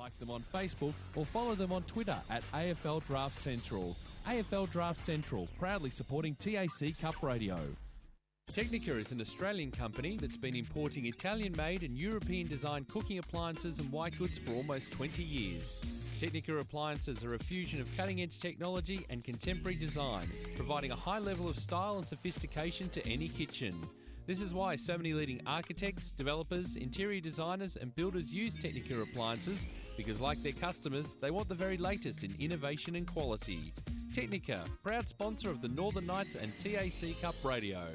Like them on Facebook or follow them on Twitter at AFL Draft Central. AFL Draft Central, proudly supporting TAC Cup Radio. Technica is an Australian company that's been importing Italian-made and European-designed cooking appliances and white goods for almost 20 years. Technica appliances are a fusion of cutting-edge technology and contemporary design, providing a high level of style and sophistication to any kitchen. This is why so many leading architects, developers, interior designers and builders use Technica appliances, because like their customers, they want the very latest in innovation and quality. Technica, proud sponsor of the Northern Knights and TAC Cup Radio.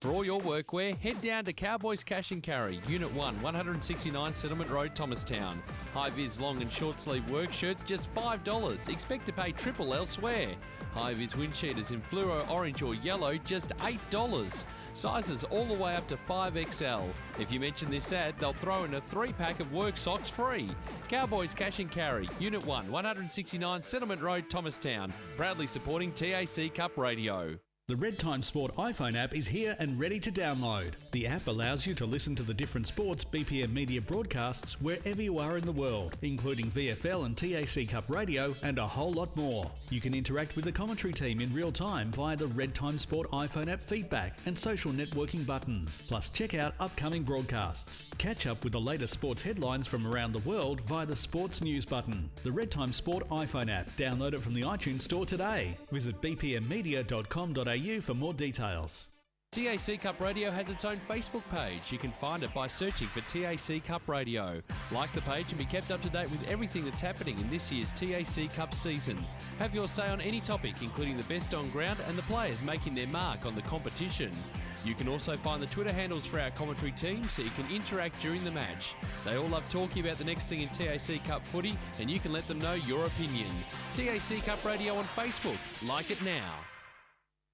For all your workwear, head down to Cowboys Cash and Carry, Unit 1, 169 Settlement Road, Thomastown. High-vis long and short-sleeve work shirts, just $5. Expect to pay triple elsewhere. High-vis windsheeters in fluoro orange or yellow, just $8. Sizes all the way up to 5XL. If you mention this ad, they'll throw in a 3-pack of work socks free. Cowboys Cash and Carry, Unit 1, 169 Settlement Road, Thomastown. Proudly supporting TAC Cup Radio. The Red Time Sport iPhone app is here and ready to download. The app allows you to listen to the different sports BPM Media broadcasts wherever you are in the world, including VFL and TAC Cup Radio and a whole lot more. You can interact with the commentary team in real time via the Red Time Sport iPhone app feedback and social networking buttons. Plus check out upcoming broadcasts. Catch up with the latest sports headlines from around the world via the Sports News button. The Red Time Sport iPhone app. Download it from the iTunes Store today. Visit bpmmedia.com.au for more details. TAC Cup Radio has its own Facebook page. You can find it by searching for TAC Cup Radio. Like the page and be kept up to date with everything that's happening in this year's TAC Cup season. Have your say on any topic, including the best on ground and the players making their mark on the competition. You can also find the Twitter handles for our commentary team so you can interact during the match. They all love talking about the next thing in TAC Cup footy, and you can let them know your opinion. TAC Cup Radio on Facebook. Like it now.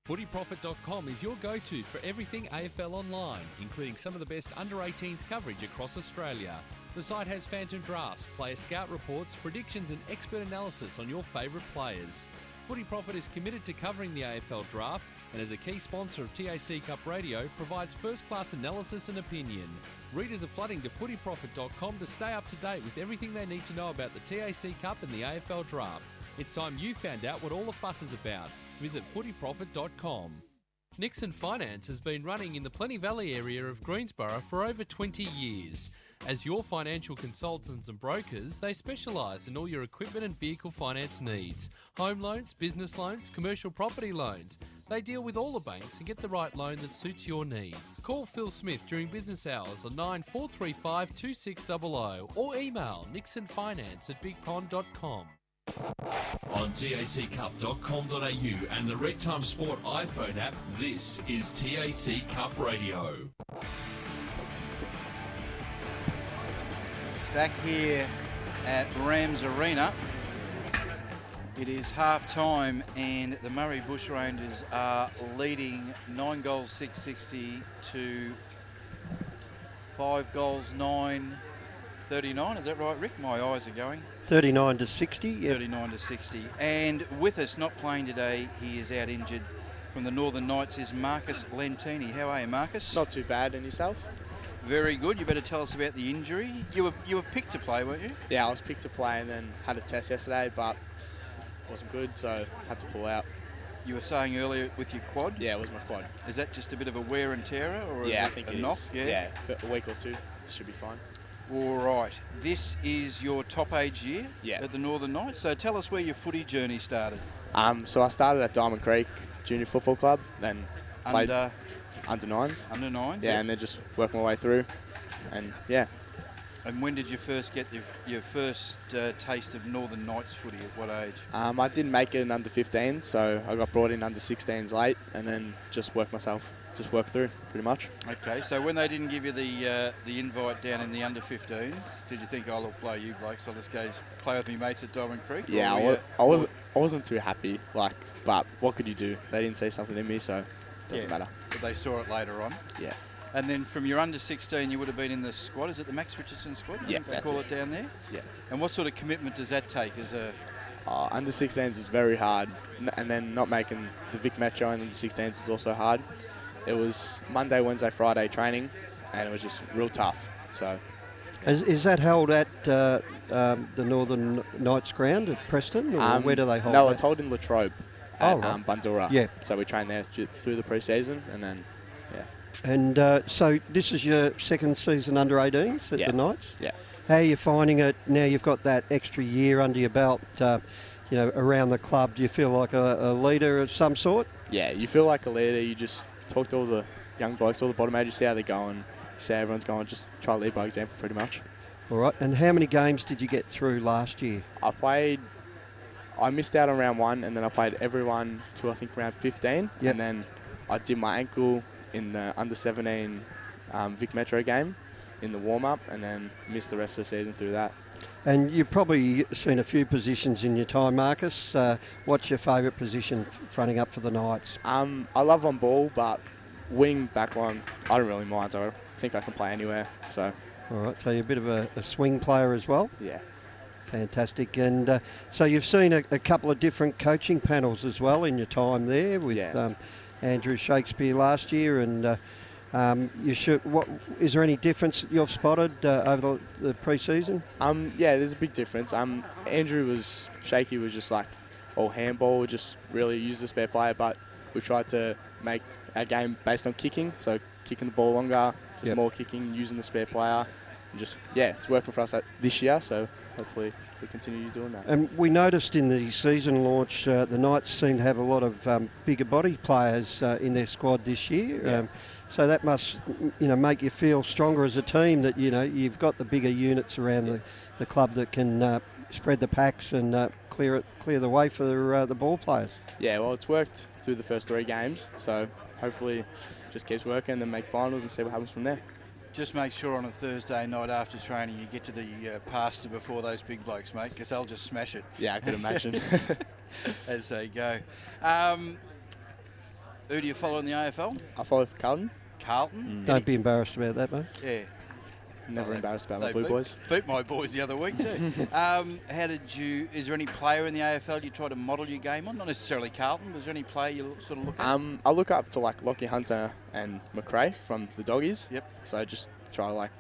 FootyProfit.com is your go-to for everything AFL online, including some of the best under-18s coverage across Australia. The site has phantom drafts, player scout reports, predictions and expert analysis on your favourite players. Footy Profit is committed to covering the AFL draft and as a key sponsor of TAC Cup Radio provides first-class analysis and opinion. Readers are flooding to FootyProfit.com to stay up to date with everything they need to know about the TAC Cup and the AFL draft. It's time you found out what all the fuss is about. Visit footyprofit.com. Nixon Finance has been running in the Plenty Valley area of Greensborough for over 20 years. As your financial consultants and brokers, they specialise in all your equipment and vehicle finance needs. Home loans, business loans, commercial property loans. They deal with all the banks and get the right loan that suits your needs. Call Phil Smith during business hours on 9435 2600 or email nixonfinance@bigpond.com. On taccup.com.au and the Red Time Sport iPhone app, this is TAC Cup Radio. Back here at Rams Arena, it is half time and the Murray Bushrangers are leading 9 goals 660 to 5 goals 939. Is that right, Rick? My eyes are going. 39 to 60. Yep. 39 to 60. And with us, not playing today, he is out injured from the Northern Knights, is Marcus Lentini. How are you, Marcus? Not too bad. And yourself? Very good. You better tell us about the injury. You were picked to play, weren't you? Yeah, I was picked to play and then had a test yesterday, but wasn't good, so had to pull out. You were saying earlier with your quad? Yeah, it was my quad. Is that just a bit of a wear and tear, or yeah, is I think a it knock? is. Yeah, but a week or two should be fine. All right. This is your top age year at the Northern Knights. So tell us where your footy journey started. So I started at Diamond Creek Junior Football Club, then played Under 9s. Under 9? Yeah, and then just worked my way through. And yeah. And when did you first get your first taste of Northern Knights footy? At what age? I didn't make it in under 15, so I got brought in under 16s late, and then just worked through pretty much. Okay, so when they didn't give you the invite down in the under 15s, did you think, "Oh, look, blow you blokes, I'll just go play with me mates at Diamond Creek"? Yeah, I wasn't too happy, but what could you do? They didn't say something in me, so it doesn't matter. But they saw it later on. Yeah. And then from your under 16, you would have been in the squad. Is it the Max Richardson squad? Yeah, they call it down there. Yeah. And what sort of commitment does that take as a? Under 16s was very hard, and then not making the Vic Metro and under 16s was also hard. It was Monday, Wednesday, Friday training, and it was just real tough. So. Is that held at the Northern Knights ground at Preston, or where do they hold No, that? it's holding Latrobe at right. Bundoora. Yeah. So we train there through the pre-season, and then, yeah. And so this is your second season under 18s at the Knights? Yeah. How are you finding it now you've got that extra year under your belt, around the club? Do you feel like a leader of some sort? Yeah, you feel like a leader. You just talk to all the young blokes, all the bottom ages, see how they're going, see how everyone's going, just try to lead by example pretty much. All right, and how many games did you get through last year? I missed out on round 1, and then I played everyone to I think round 15, and then I did my ankle in the under 17 Vic Metro game in the warm-up, and then missed the rest of the season through that. And you've probably seen a few positions in your time, Marcus. What's your favourite position fronting up for the Knights? I love on ball, but wing, back line, I don't really mind. I think I can play anywhere. So. All right, so you're a bit of a swing player as well? Yeah. Fantastic. And so you've seen a couple of different coaching panels as well in your time there with Andrew Shakespeare last year, and what is there any difference that you've spotted over the pre-season? Yeah, there's a big difference. Shaky was just like all handball, just really use the spare player, but we tried to make our game based on kicking, so kicking the ball longer, just more kicking, using the spare player, and just it's working for us this year, so hopefully we continue doing that. And we noticed in the season launch, the Knights seem to have a lot of bigger body players in their squad this year. So that must, make you feel stronger as a team that, you've got the bigger units around the club that can spread the packs and clear the way for the ball players. Yeah, well, it's worked through the first 3 games, so hopefully just keeps working and then make finals and see what happens from there. Just make sure on a Thursday night after training you get to the pasta before those big blokes, mate, because they'll just smash it. Yeah, I could imagine. As they go. Who do you follow in the AFL? I follow for Carlton. Carlton? Don't be embarrassed about that, mate. Yeah. Never embarrassed about my Blue Boys. Beat my boys the other week too. Is there any player in the AFL you try to model your game on? Not necessarily Carlton, was there any player you sort of look at? I look up to like Lockie Hunter and McRae from the Doggies. Yep. So I just try to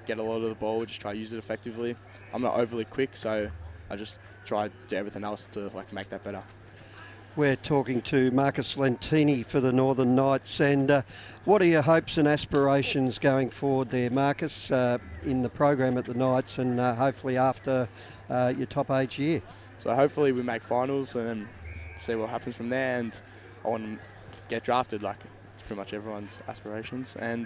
get a lot of the ball, just try to use it effectively. I'm not overly quick, so I just try to do everything else to make that better. We're talking to Marcus Lentini for the Northern Knights, and what are your hopes and aspirations going forward there, Marcus, in the program at the Knights and hopefully after your top age year? So hopefully we make finals and then see what happens from there, and I want to get drafted, it's pretty much everyone's aspirations, and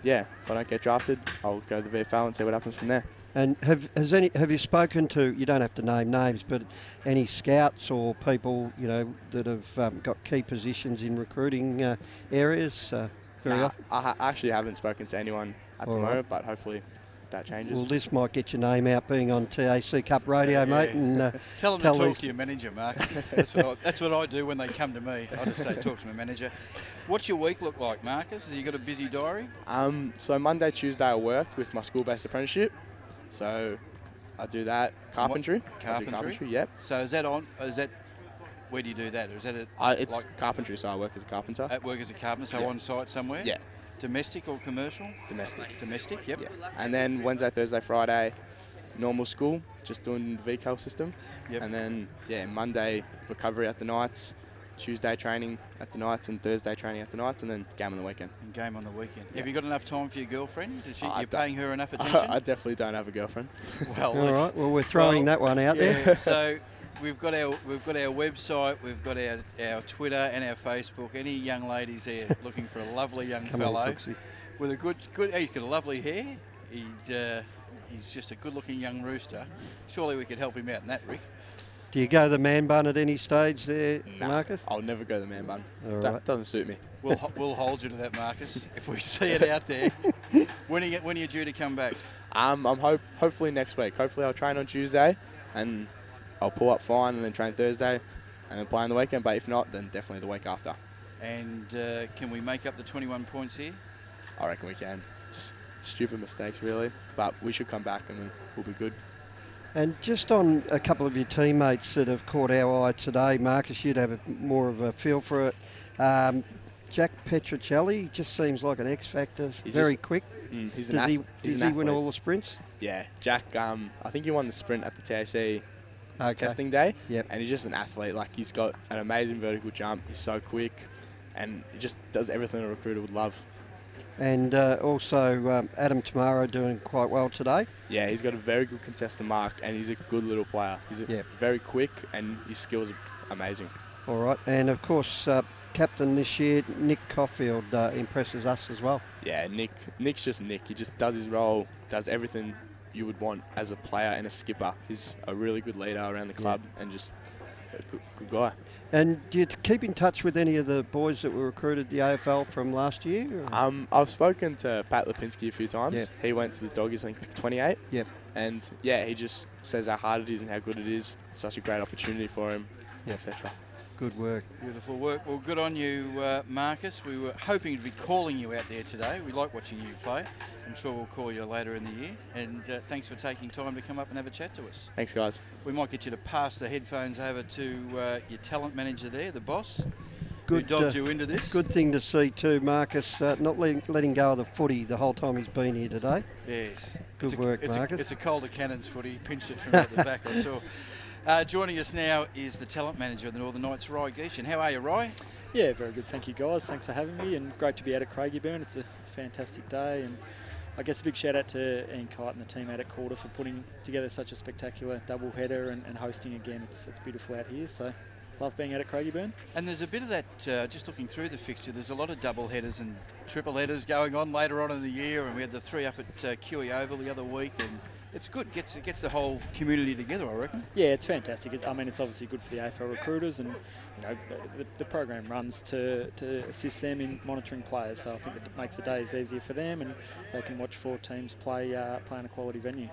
if I don't get drafted, I'll go to the VFL and see what happens from there. And have you spoken to, you don't have to name names, but any scouts or people, that have got key positions in recruiting areas very often? I actually haven't spoken to anyone at the moment, but hopefully that changes. Well, this might get your name out being on TAC Cup Radio, mate. And tell them to talk to your manager, Mark. That's what I do when they come to me. I just say, talk to my manager. What's your week look like, Marcus? Have you got a busy diary? So Monday, Tuesday I work with my school-based apprenticeship. So I do that. Carpentry. Carpentry, yep. So where do you do that? Or is that it's carpentry, so I work as a carpenter. At work as a carpenter, so on site somewhere? Yeah. Domestic or commercial? Domestic, yep. Yeah. And then Wednesday, Thursday, Friday, normal school, just doing the VCAL system. Yep. And then, Monday, recovery at the Knights, Tuesday training at the Knights, and Thursday training at the Knights, and then game on the weekend. Game on the weekend. Yeah. Have you got enough time for your girlfriend? You're paying her enough attention? I definitely don't have a girlfriend. Well, all right. Well, we're throwing that one out there. So we've got our website, we've got our Twitter and our Facebook. Any young ladies there looking for a lovely young fellow with a good. He's got a lovely hair. He's just a good-looking young rooster. Surely we could help him out in that, Rick. Do you go the man bun at any stage there, Marcus? I'll never go the man bun. That doesn't suit me. We'll hold you to that, Marcus. If we see it out there, when are you due to come back? I'm hopefully next week. Hopefully I'll train on Tuesday, and I'll pull up fine, and then train Thursday, and then play on the weekend. But if not, then definitely the week after. And can we make up the 21 points here? I reckon we can. Just stupid mistakes, really. But we should come back, and we'll be good. And just on a couple of your teammates that have caught our eye today, Marcus, you'd have more of a feel for it. Jack Petrocelli just seems like an X factor. Very quick. He's Does he win athlete. all the sprints? Yeah, Jack. I think he won the sprint at the TAC testing day. Yep. And he's just an athlete. Like, he's got an amazing vertical jump. He's so quick, and he just does everything a recruiter would love. And also Adam Tamaro doing quite well today. Yeah, he's got a very good contested mark, and he's a good little player. He's very quick, and his skills are amazing. All right, and of course, captain this year, Nick Caulfield, impresses us as well. Yeah, Nick's just Nick. He just does his role, does everything you would want as a player and a skipper. He's a really good leader around the club and just a good guy. And do you keep in touch with any of the boys that were recruited the AFL from last year? I've spoken to Pat Lipinski a few times. Yep. He went to the Doggies, I think, pick 28. Yep. And yeah, he just says how hard it is and how good it is. Such a great opportunity for him, etc. Good work. Beautiful work. Well, good on you, Marcus. We were hoping to be calling you out there today. We like watching you play. I'm sure we'll call you later in the year. And thanks for taking time to come up and have a chat to us. Thanks, guys. We might get you to pass the headphones over to your talent manager there, the boss, who dogged you into this. Good thing to see too, Marcus, not letting go of the footy the whole time he's been here today. Yes. Good work, Marcus. It's a Calder Cannons footy. Pinched it from out the back, I saw. Joining us now is the talent manager of the Northern Knights, Rye Geeshan. How are you, Rye? Yeah, very good. Thank you, guys. Thanks for having me, and great to be out at Craigieburn. It's a fantastic day, and I guess a big shout out to Ian Kite and the team out at Calder for putting together such a spectacular double header and hosting again. It's beautiful out here, so love being out at Craigieburn. And there's a bit of that, just looking through the fixture, there's a lot of double headers and triple headers going on later on in the year, and we had the 3 up at QE Oval the other week, and it's good. It gets the whole community together, I reckon. Yeah, it's fantastic. It's obviously good for the AFL recruiters, and the program runs to assist them in monitoring players. So I think that it makes the days easier for them, and they can watch 4 teams play in a quality venue.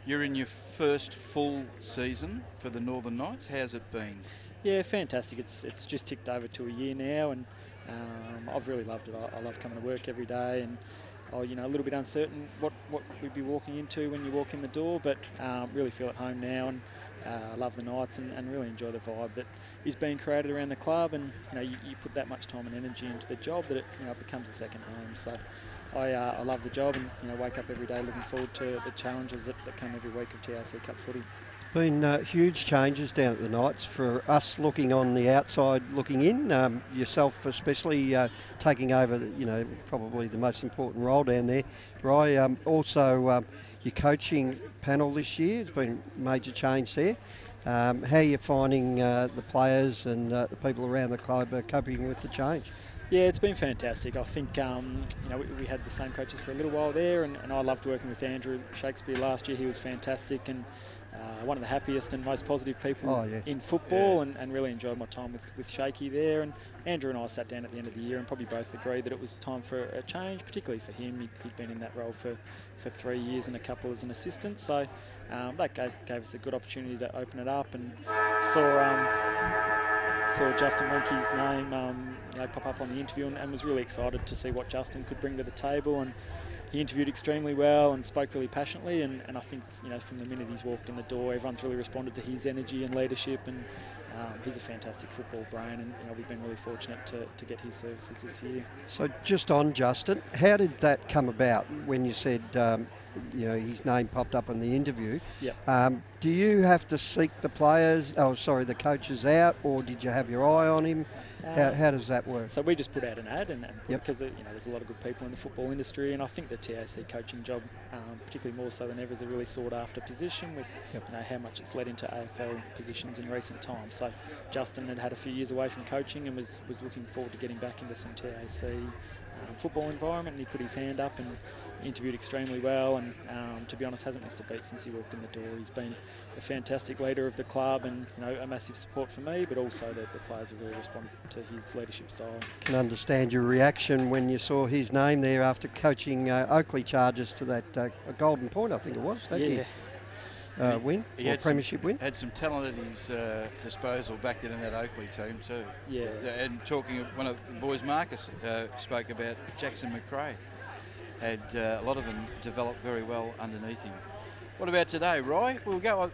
You're in your first full season for the Northern Knights. How's it been? Yeah, fantastic. It's just ticked over to a year now, and I've really loved it. I love coming to work every day, and a little bit uncertain what we'd be walking into when you walk in the door, but really feel at home now, and love the Knights and really enjoy the vibe that is being created around the club, and you put that much time and energy into the job that it becomes a second home. So I love the job, and wake up every day looking forward to the challenges that come every week of TAC Cup footy. Been huge changes down at the Knights for us looking on the outside, looking in. Yourself especially taking over, probably the most important role down there. Rye, also your coaching panel this year, it's been a major change there. How are you finding the players and the people around the club are coping with the change? Yeah, it's been fantastic. I think we had the same coaches for a little while there, and I loved working with Andrew Shakespeare last year. He was fantastic, and one of the happiest and most positive people in football, and really enjoyed my time with Shakey there. And Andrew and I sat down at the end of the year and probably both agreed that it was time for a change, particularly for him. He'd been in that role for 3 years and a couple as an assistant, so that gave us a good opportunity to open it up, and saw Justin Winky's name pop up on the interview, and was really excited to see what Justin could bring to the table. And he interviewed extremely well and spoke really passionately, and I think from the minute he's walked in the door, everyone's really responded to his energy and leadership, and he's a fantastic football brain, and we've been really fortunate to get his services this year. So just on Justin, how did that come about when you said his name popped up in the interview? Yep. Do you have to seek the coaches out, or did you have your eye on him? How does that work? So we just put out an ad, because there's a lot of good people in the football industry, and I think the TAC coaching job, particularly more so than ever, is a really sought after position with how much it's led into AFL positions in recent times. So Justin had a few years away from coaching and was looking forward to getting back into some TAC football environment, and he put his hand up and interviewed extremely well, and to be honest hasn't missed a beat since he walked in the door. He's been a fantastic leader of the club, and a massive support for me, but also the players have really responded to his leadership style. Can understand your reaction when you saw his name there after coaching Oakley Chargers to that Golden Point, I think it was, win, or premiership win. Had some talent at his disposal back then in that Oakley team too. Yeah. And talking of one of the boys, Marcus spoke about Jackson McRae. Had a lot of them developed very well underneath him. What about today, Roy? We were I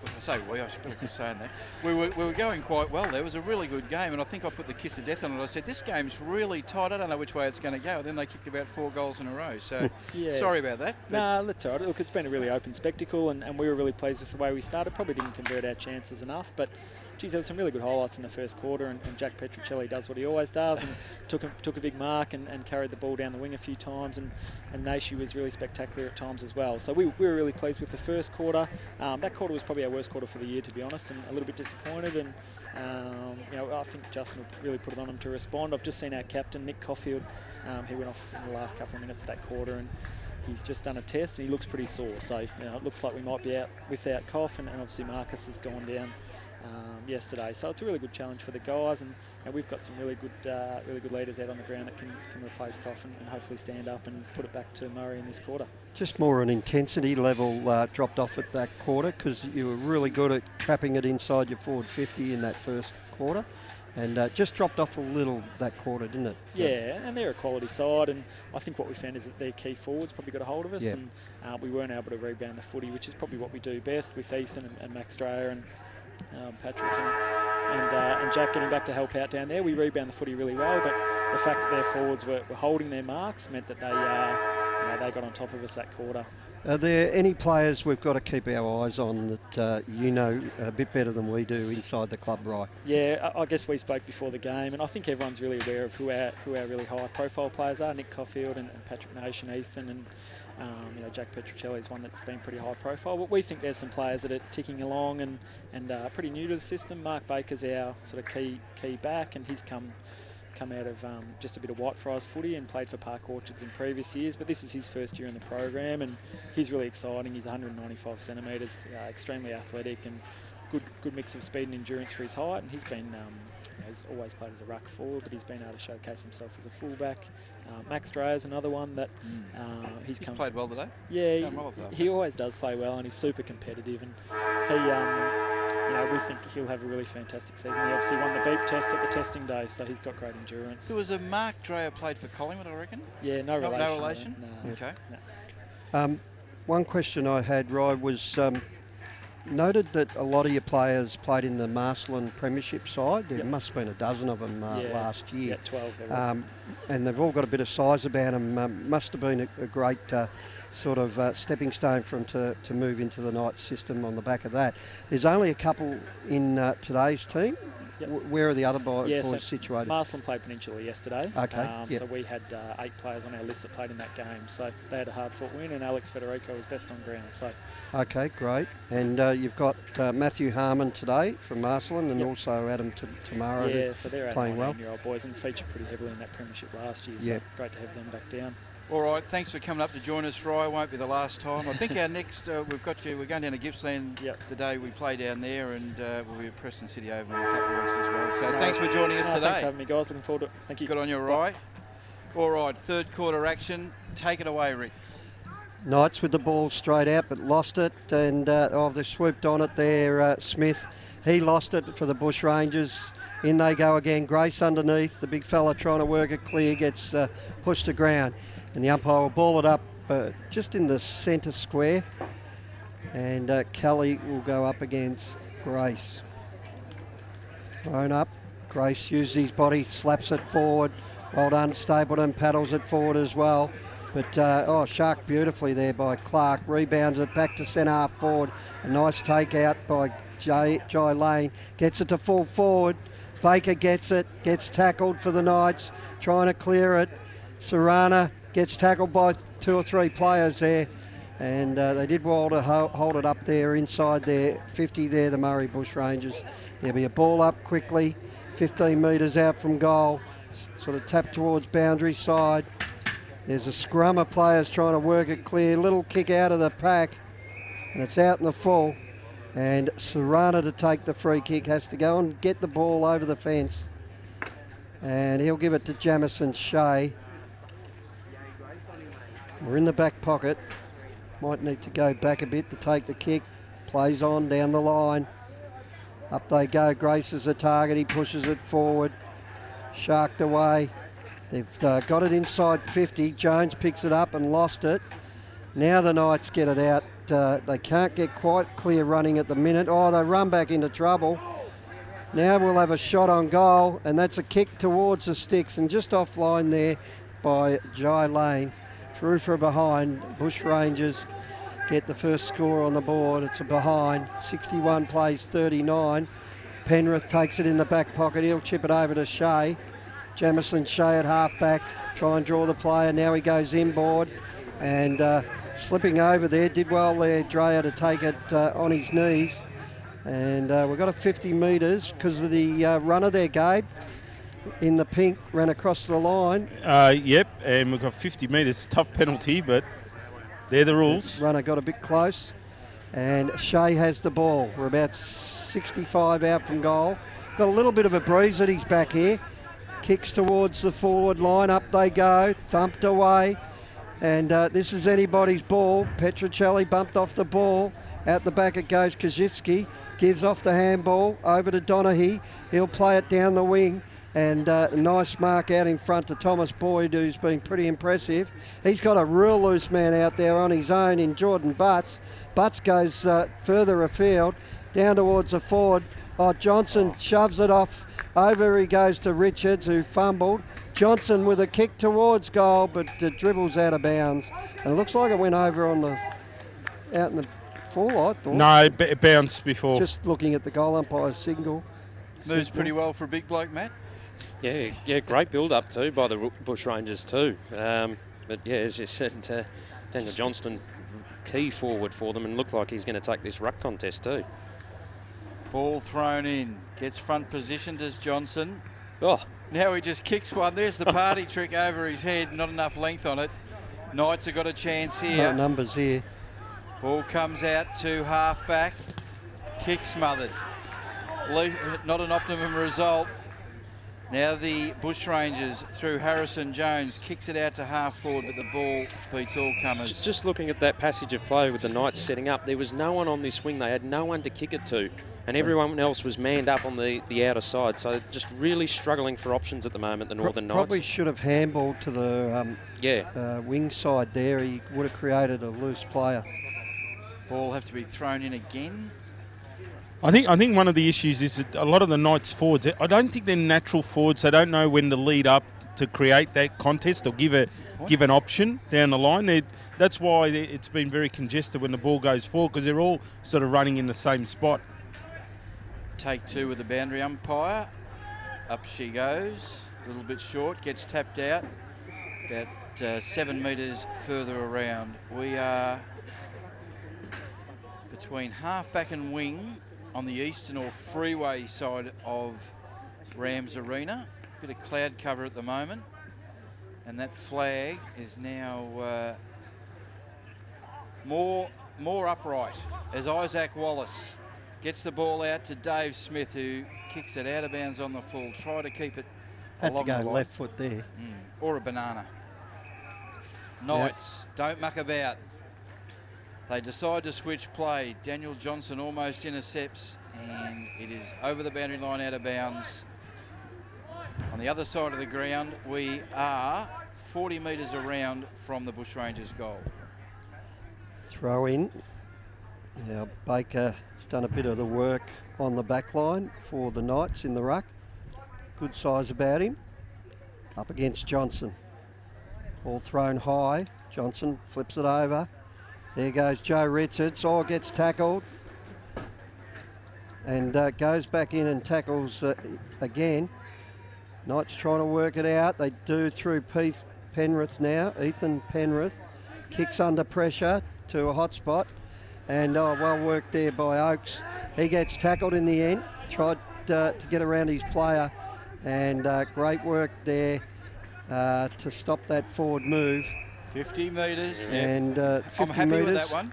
should be saying that. We were going quite well there. It was a really good game, and I think I put the kiss of death on it. I said, this game's really tight. I don't know which way it's going to go. And then they kicked about 4 goals in a row. So, sorry about that. No, that's all right. Look, it's been a really open spectacle, and we were really pleased with the way we started. Probably didn't convert our chances enough, but geez, there were some really good highlights in the first quarter, and Jack Petruccelli does what he always does, and took a big mark and carried the ball down the wing a few times, and Nashi was really spectacular at times as well. So we were really pleased with the first quarter. That quarter was probably our worst quarter for the year, to be honest, and a little bit disappointed. And I think Justin will really put it on him to respond. I've just seen our captain, Nick Caulfield. He went off in the last couple of minutes of that quarter, and he's just done a test, and he looks pretty sore. So it looks like we might be out without Cough, and obviously Marcus has gone down yesterday. So it's a really good challenge for the guys, and we've got some really good leaders out on the ground that can replace Cough and hopefully stand up and put it back to Murray in this quarter. Just more an intensity level dropped off at that quarter, because you were really good at trapping it inside your forward 50 in that first quarter, and just dropped off a little that quarter, didn't it? Yeah, and they're a quality side, and I think what we found is that their key forwards probably got a hold of us, and we weren't able to rebound the footy, which is probably what we do best with Ethan and Max Dreyer and Patrick and Jack getting back to help out down there. We rebound the footy really well, but the fact that their forwards were holding their marks meant that they got on top of us that quarter. Are there any players we've got to keep our eyes on that a bit better than we do inside the club, right? Yeah, I guess we spoke before the game, and I think everyone's really aware of who our really high-profile players are. Nick Caulfield and Patrick Nation, Ethan, and Jack Petruccelli is one that's been pretty high-profile. But we think there's some players that are ticking along and pretty new to the system. Mark Baker's our sort of key back, and he's come out of just a bit of Whitefriars footy and played for Park Orchards in previous years, but this is his first year in the program, and he's really exciting. He's 195 centimetres, extremely athletic, and good mix of speed and endurance for his height, and he's been he's always played as a ruck forward, but he's been able to showcase himself as a fullback. Max Dreyer is another one that he's played well today. Yeah, he always does play well, and he's super competitive, and we think he'll have a really fantastic season. He obviously won the beep test at the testing day, so he's got great endurance. There was a Mark Dreyer played for Collingwood, I reckon? Yeah, no relation. No relation? No. Okay. No. One question I had, Rye, was noted that a lot of your players played in the Marcelin Premiership side. There must have been a dozen of them last year. Yeah, 12 there was. And they've all got a bit of size about them. Must have been a great sort of stepping stone for them to move into the Knights system on the back of that. There's only a couple in today's team. Yep. Where are the other boys situated? Marcelin played Peninsula yesterday. Okay. So we had 8 players on our list that played in that game. So they had a hard-fought win, and Alex Federico was best on ground. So. Okay, great. And you've got Matthew Harmon today from Marcelin, and also Adam Tamara. Yeah, so they're playing well. 19-year-old boys and featured pretty heavily in that premiership last year. So great to have them back down. All right, thanks for coming up to join us, Rye. Won't be the last time. I think our next, we're going down to Gippsland the day we play down there, and we'll be at Preston City over in a couple of weeks as well. So thanks for joining us today. Thanks for having me, guys. Looking forward to it. Thank you. Good on you, Rye. All right, third quarter action. Take it away, Rick. Knights with the ball straight out, but lost it, and they swooped on it there, Smith. He lost it for the Bushrangers. In they go again. Grace underneath. The big fella trying to work it clear gets pushed to ground. And the umpire will ball it up just in the centre square. And Kelly will go up against Grace. Thrown up. Grace uses his body, slaps it forward. Well done. Stapleton paddles it forward as well. But, shark beautifully there by Clark. Rebounds it back to centre half forward. A nice take out by Jai Lane. Gets it to full forward. Baker gets it. Gets tackled for the Knights. Trying to clear it. Serrana gets tackled by 2 or 3 players there. And they did well to hold it up there inside their 50 there, the Murray Bushrangers. There'll be a ball up quickly. 15 metres out from goal. Sort of tap towards boundary side. There's a scrum of players trying to work it clear. Little kick out of the pack. And it's out in the full. And Serrana to take the free kick has to go and get the ball over the fence. And he'll give it to Jamison Shea. We're in the back pocket. Might need to go back a bit to take the kick. Plays on down the line. Up they go. Grace is the target. He pushes it forward. Sharked away. They've got it inside 50. Jones picks it up and lost it. Now the Knights get it out. They can't get quite clear running at the minute. Oh, they run back into trouble. Now we'll have a shot on goal, and that's a kick towards the sticks, and just offline there by Jai Lane. Through for behind. Bushrangers get the first score on the board. It's a behind. 61 plays 39. Penrith takes it in the back pocket. He'll chip it over to Shea. Jamison Shea at half-back. Try and draw the player. Now he goes inboard and slipping over there. Did well there, Dreyer, to take it on his knees. And we've got a 50 metres because of the runner there, Gabe, in the pink, ran across the line. Yep, and we've got 50 metres. Tough penalty, but they're the rules. The runner got a bit close. And Shea has the ball. We're about 65 out from goal. Got a little bit of a breeze at his back here. Kicks towards the forward line. Up they go. Thumped away. And this is anybody's ball. Petruccelli bumped off the ball. Out the back it goes. Kaczynski gives off the handball over to Donaghy. He'll play it down the wing. And a nice mark out in front to Thomas Boyd, who's been pretty impressive. He's got a real loose man out there on his own in Jordan Butts. Butts goes further afield, down towards the forward. Oh, Johnson shoves it off. Over he goes to Richards, who fumbled. Johnson with a kick towards goal, but dribbles out of bounds. And it looks like it went over on the out in the full, I thought. No, it bounced before. Just looking at the goal umpire's signal. Moves pretty well for a big bloke, Matt. Yeah, great build-up too by the Bushrangers too. But yeah, as you said, Daniel Johnston, key forward for them, and looked like he's going to take this ruck contest too. Ball thrown in, gets front position, does Johnson. Oh, now he just kicks one. There's the party trick over his head, not enough length on it. Knights have got a chance here. No numbers here. Ball comes out to half-back. Kick smothered. Not an optimum result. Now the Bushrangers through Harrison Jones kicks it out to half forward, but the ball beats all comers. Just looking at that passage of play with the Knights setting up, there was no one on this wing. They had no one to kick it to, and everyone else was manned up on the outer side. So just really struggling for options at the moment, the Northern Knights. Probably should have handballed to the wing side there. He would have created a loose player. Ball have to be thrown in again. I think one of the issues is that a lot of the Knights forwards, I don't think they're natural forwards. They don't know when to lead up to create that contest or give an option down the line. That's why it's been very congested when the ball goes forward, because they're all sort of running in the same spot. Take two with the boundary umpire. Up she goes. A little bit short, gets tapped out. About 7 metres further around. We are between half-back and wing on the eastern or freeway side of Rams Arena. Bit of cloud cover at the moment. And that flag is now more upright as Isaac Wallace gets the ball out to Dave Smith, who kicks it out of bounds on the full. Try to keep it Had along to go the line. left foot there. Or a banana. Knights, don't muck about. They decide to switch play. Daniel Johnson almost intercepts, and it is over the boundary line, out of bounds. On the other side of the ground, we are 40 metres around from the Bushrangers' goal. Throw in. Now Baker's done a bit of the work on the back line for the Knights in the ruck. Good size about him. Up against Johnson. Ball thrown high. Johnson flips it over. There goes Joe Richards. Oh, gets tackled. And goes back in and tackles again. Knights trying to work it out. They do through Penrith now. Ethan Penrith kicks under pressure to a hot spot. And well worked there by Oakes. He gets tackled in the end. Tried to get around his player. And great work there to stop that forward move. 50 metres. And 50 I'm happy metres. with that one.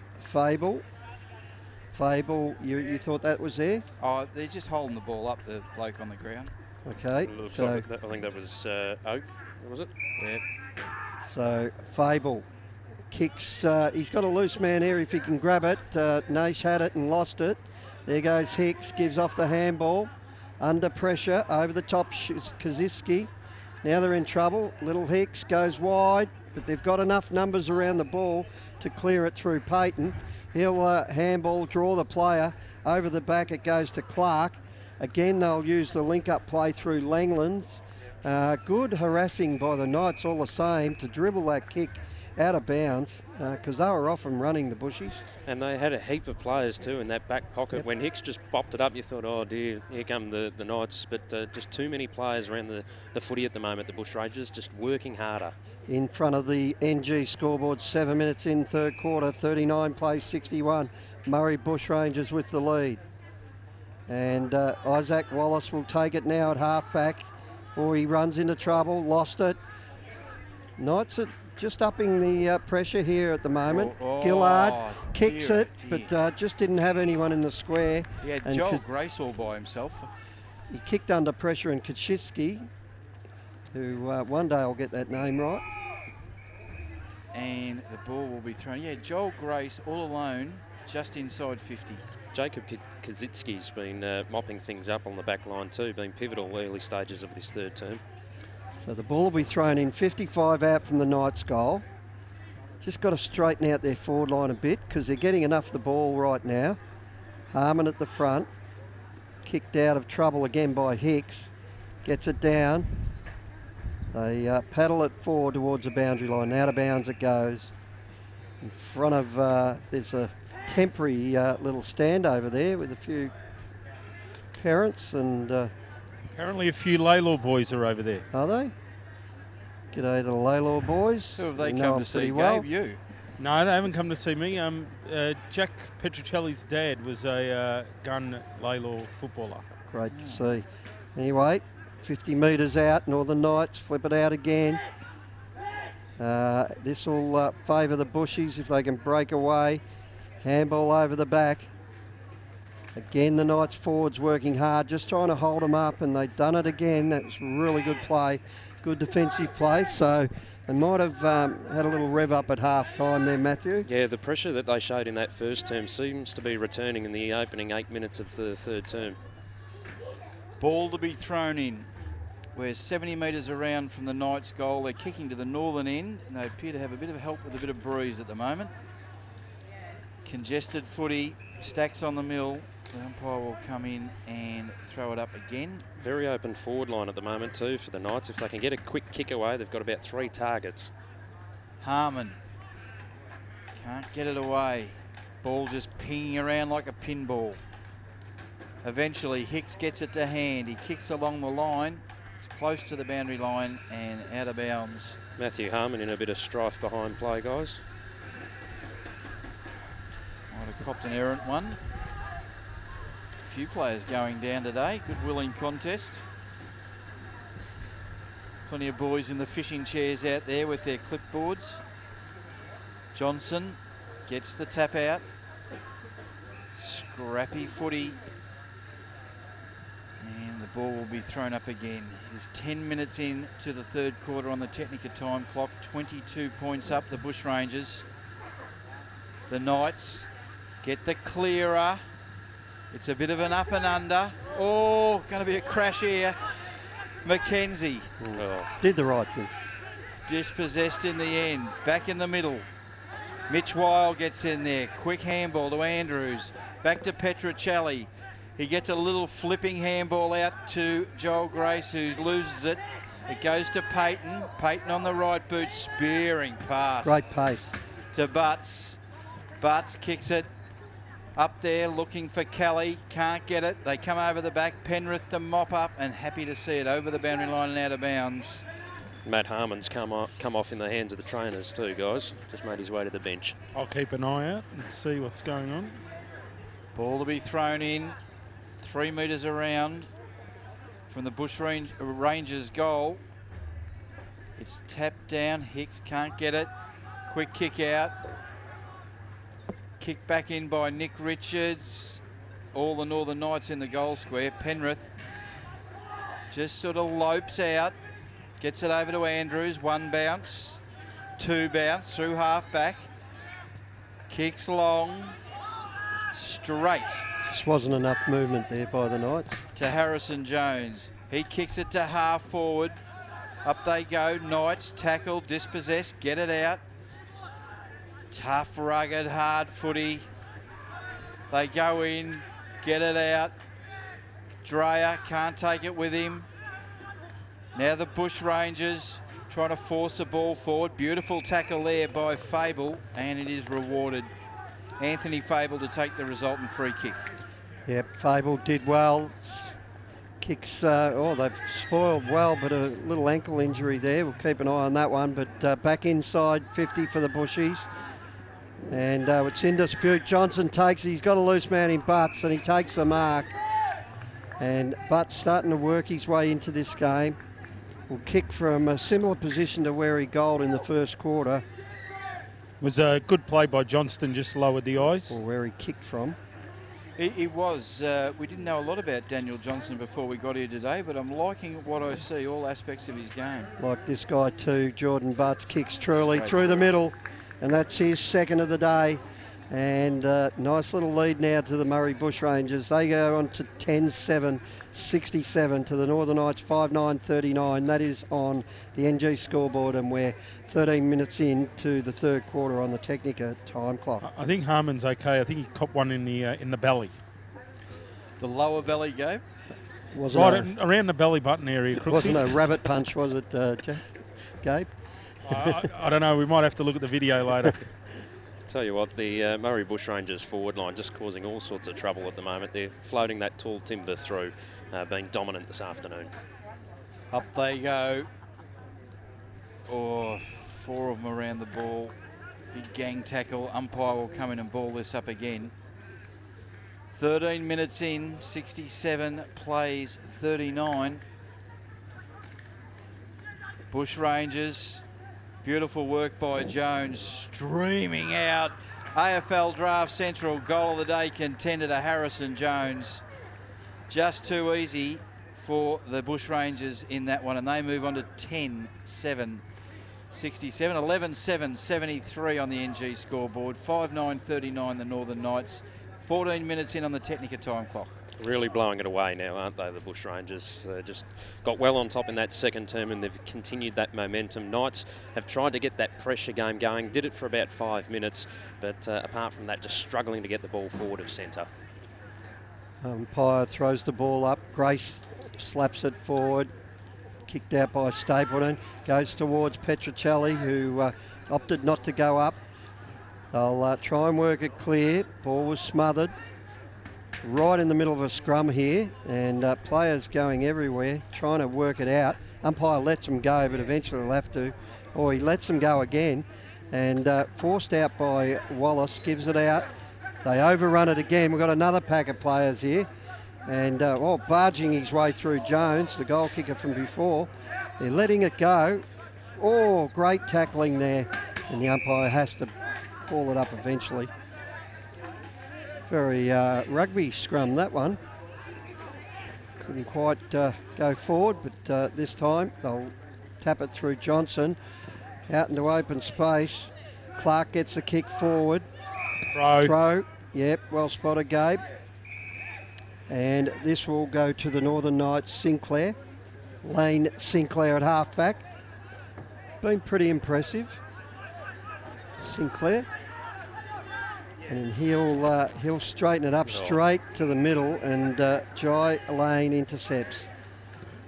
Fable, you thought that was there? Oh, they're just holding the ball up, the bloke on the ground. Okay. Looks like I think that was Oak, was it? Yeah. So Fable kicks. He's got a loose man here if he can grab it. Nash had it and lost it. There goes Hicks, gives off the handball. Under pressure, over the top, Kaczynski. Now they're in trouble. Little Hicks goes wide, but they've got enough numbers around the ball. to clear it through Payton. He'll handball, draw the player. Over the back it goes to Clark. Again, they'll use the link-up play through Langlands. Good harassing by the Knights all the same to dribble that kick out of bounds because they were often running the Bushies. And they had a heap of players too in that back pocket. Yep. When Hicks just bopped it up, you thought, oh dear, here come the Knights. But just too many players around the footy at the moment, the Bushrangers, just working harder. In front of the NG scoreboard, 7 minutes in third quarter, 39 plays 61. Murray Bushrangers with the lead. And Isaac Wallace will take it now at half-back, or he runs into trouble, lost it. Knights are just upping the pressure here at the moment. Gillard kicks it, but just didn't have anyone in the square. Yeah, Joel Grace all by himself. He kicked under pressure, and Kaczynski, who one day I'll get that name right. And the ball will be thrown. Yeah, Joel Grace all alone, just inside 50. Jacob Kaczynski's been mopping things up on the back line too, been pivotal early stages of this third term. So the ball will be thrown in, 55 out from the Knights goal. Just got to straighten out their forward line a bit because they're getting enough of the ball right now. Harmon at the front, kicked out of trouble again by Hicks, gets it down. They paddle it forward towards the boundary line, out of bounds it goes. In front of, there's a temporary little stand over there with a few parents and... apparently a few Laylaw boys are over there. Are they? G'day to the Laylaw boys. Who have they come to see? Well. You? No, they haven't come to see me. Jack Petruccelli's dad was a gun Laylaw footballer. Great to see. Anyway, 50 metres out, Northern Knights flip it out again. This will favour the Bushies if they can break away. Handball over the back. Again, the Knights forwards working hard, just trying to hold them up, and they've done it again. That's really good play, good defensive play. So they might have had a little rev up at half time there, Matthew. Yeah, the pressure that they showed in that first term seems to be returning in the opening 8 minutes of the third term. Ball to be thrown in. We're 70 metres around from the Knights goal. They're kicking to the northern end, and they appear to have a bit of help with a bit of breeze at the moment. Congested footy, Stacks on the mill. The umpire will come in and throw it up again. Very open forward line at the moment too for the Knights. If they can get a quick kick away, they've got about 3 targets. Harmon can't get it away. Ball just pinging around like a pinball. Eventually Hicks gets it to hand. He kicks along the line. It's close to the boundary line and out of bounds. Matthew Harmon in a bit of strife behind play, guys. Might have copped an errant one. Few players going down today. Good willing contest. Plenty of boys in the fishing chairs out there with their clipboards. Johnson gets the tap out. Scrappy footy. And the ball will be thrown up again. It is 10 minutes in to the third quarter on the Technica time clock. 22 points up, the Bushrangers. The Knights get the clearer. It's a bit of an up and under. Oh, going to be a crash here. Mackenzie. Did the right thing. Dispossessed in the end. Back in the middle. Mitch Weil gets in there. Quick handball to Andrews. Back to Petruccelli. He gets a little flipping handball out to Joel Grace, who loses it. It goes to Payton. Payton on the right boot, spearing pass. Great pace. To Butts. Butts kicks it up there, looking for Kelly. Can't get it. They come over the back. Penrith to mop up, and happy to see it over the boundary line and out of bounds. Matt Harmon's come off in the hands of the trainers too, guys. Just made his way to the bench. I'll keep an eye out and see what's going on. Ball to be thrown in. 3 metres around from the Bushrangers goal. It's tapped down. Hicks can't get it. Quick kick out. Kick back in by Nick Richards. All the Northern Knights in the goal square. Penrith just sort of lopes out. Gets it over to Andrews. 1 bounce. 2 bounce through half back. Kicks long. Straight. Just wasn't enough movement there by the Knights. To Harrison Jones. He kicks it to half forward. Up they go. Knights tackle, dispossessed, get it out. Tough, rugged, hard footy. They go in, get it out. Dreyer can't take it with him. Now the Bushrangers trying to force the ball forward. Beautiful tackle there by Fable, and it is rewarded. Anthony Fable to take the resultant free kick. Yep, Fable did well. Kicks, they've spoiled well, but a little ankle injury there. We'll keep an eye on that one. But back inside 50 for the Bushies. And it's in dispute. Johnson takes it. He's got a loose man in Butts, and he takes the mark. And Butts starting to work his way into this game. Will kick from a similar position to where he goaled in the first quarter. Was a good play by Johnston, just lowered the eyes. Or where he kicked from. It was. We didn't know a lot about Daniel Johnson before we got here today, but I'm liking what I see, all aspects of his game. Like this guy too, Jordan Butts kicks truly through the middle, and that's his second of the day. And nice little lead now to the Murray Bushrangers. They go on to 10-7, 67 to the Northern Knights 5-9-39. That is on the NG scoreboard, and we're 13 minutes into the third quarter on the Technica time clock. I think Harmon's okay. I think he copped one in the belly. The lower belly, Gabe? Around the belly button area. It wasn't a rabbit punch, was it, Gabe? I don't know. We might have to look at the video later. Tell you what, the Murray Bushrangers forward line just causing all sorts of trouble at the moment. They're floating that tall timber through, being dominant this afternoon. Up they go. Oh, 4 of them around the ball. Big gang tackle. Umpire will come in and ball this up again. 13 minutes in, 67 plays 39. Bushrangers. Beautiful work by Jones, streaming out. AFL Draft Central goal of the day contender to Harrison Jones. Just too easy for the Bushrangers in that one, and they move on to 10-7, 67, 11-7, 73 on the NG scoreboard, 5-9-39 the Northern Knights, 14 minutes in on the Technica time clock. Really blowing it away now, aren't they, the Bushrangers? Just got well on top in that second term, and they've continued that momentum. Knights have tried to get that pressure game going, did it for about 5 minutes, but apart from that, just struggling to get the ball forward of centre. Umpire throws the ball up. Grace slaps it forward. Kicked out by Stapleton. Goes towards Petrocelli, who opted not to go up. They'll try and work it clear. Ball was smothered. Right in the middle of a scrum here, and players going everywhere, trying to work it out. Umpire lets them go, but eventually they'll have to. Or he lets them go again, and forced out by Wallace, gives it out. They overrun it again. We've got another pack of players here, and barging his way through Jones, the goal kicker from before. They're letting it go. Oh, great tackling there, and the umpire has to call it up eventually. Very rugby scrum, that one. Couldn't quite go forward, but this time they'll tap it through Johnson. Out into open space. Clark gets the kick forward. Throw. Yep, well spotted, Gabe. And this will go to the Northern Knights, Sinclair. Lane Sinclair at halfback. Been pretty impressive, Sinclair. And he'll straighten it up straight to the middle, and Jai Lane intercepts.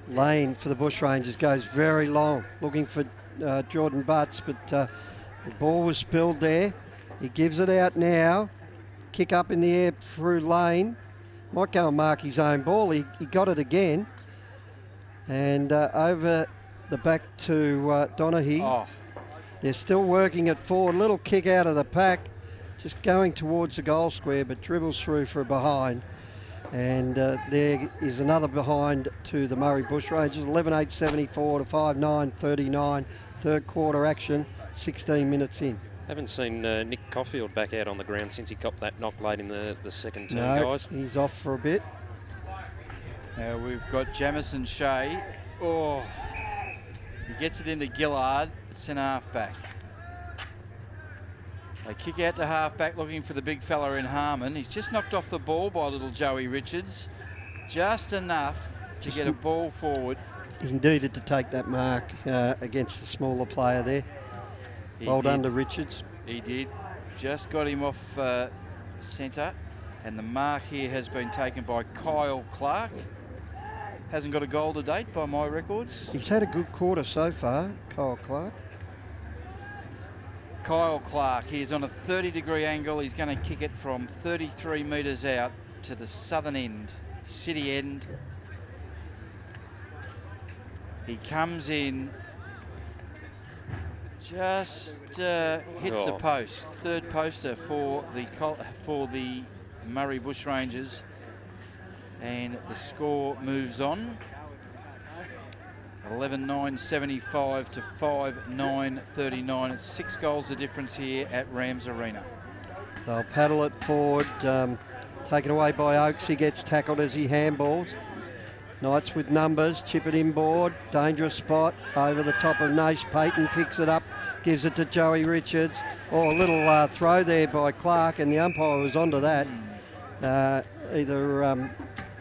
Lane for the Bushrangers goes very long, looking for Jordan Butts, but the ball was spilled there. He gives it out now. Kick up in the air through Lane. Might go and mark his own ball. He got it again. And over the back to Donaghy. Oh. They're still working it forward. Little kick out of the pack. Just going towards the goal square, but dribbles through for a behind. And there is another behind to the Murray Bushrangers. 11-8-74 to 5-9-39. Third quarter action, 16 minutes in. Haven't seen Nick Caulfield back out on the ground since he copped that knock late in the second term, guys. He's off for a bit. Now we've got Jamison Shea. Oh, he gets it into Gillard. It's in half-back. They kick out to half-back looking for the big fella in Harmon. He's just knocked off the ball by little Joey Richards. Just enough to get a ball forward. He needed to take that mark against the smaller player there. Well done to Richards. He did. just got him off centre, and the mark here has been taken by Kyle Clark. Hasn't got a goal to date by my records. He's had a good quarter so far, Kyle Clark. Kyle Clark, he's on a 30-degree angle. He's going to kick it from 33 metres out to the southern end, city end. He comes in, just hits the post. Third poster for the Murray Bushrangers, and the score moves on. 11-9-75 to 5-9-39. It's 6 goals the difference here at Rams Arena. They'll paddle it forward, taken away by Oakes. He gets tackled as he handballs. Knights with numbers, chip it inboard, dangerous spot, over the top of Nash. Payton picks it up, gives it to Joey Richards. Oh, a little throw there by Clark, and the umpire was onto that. Either a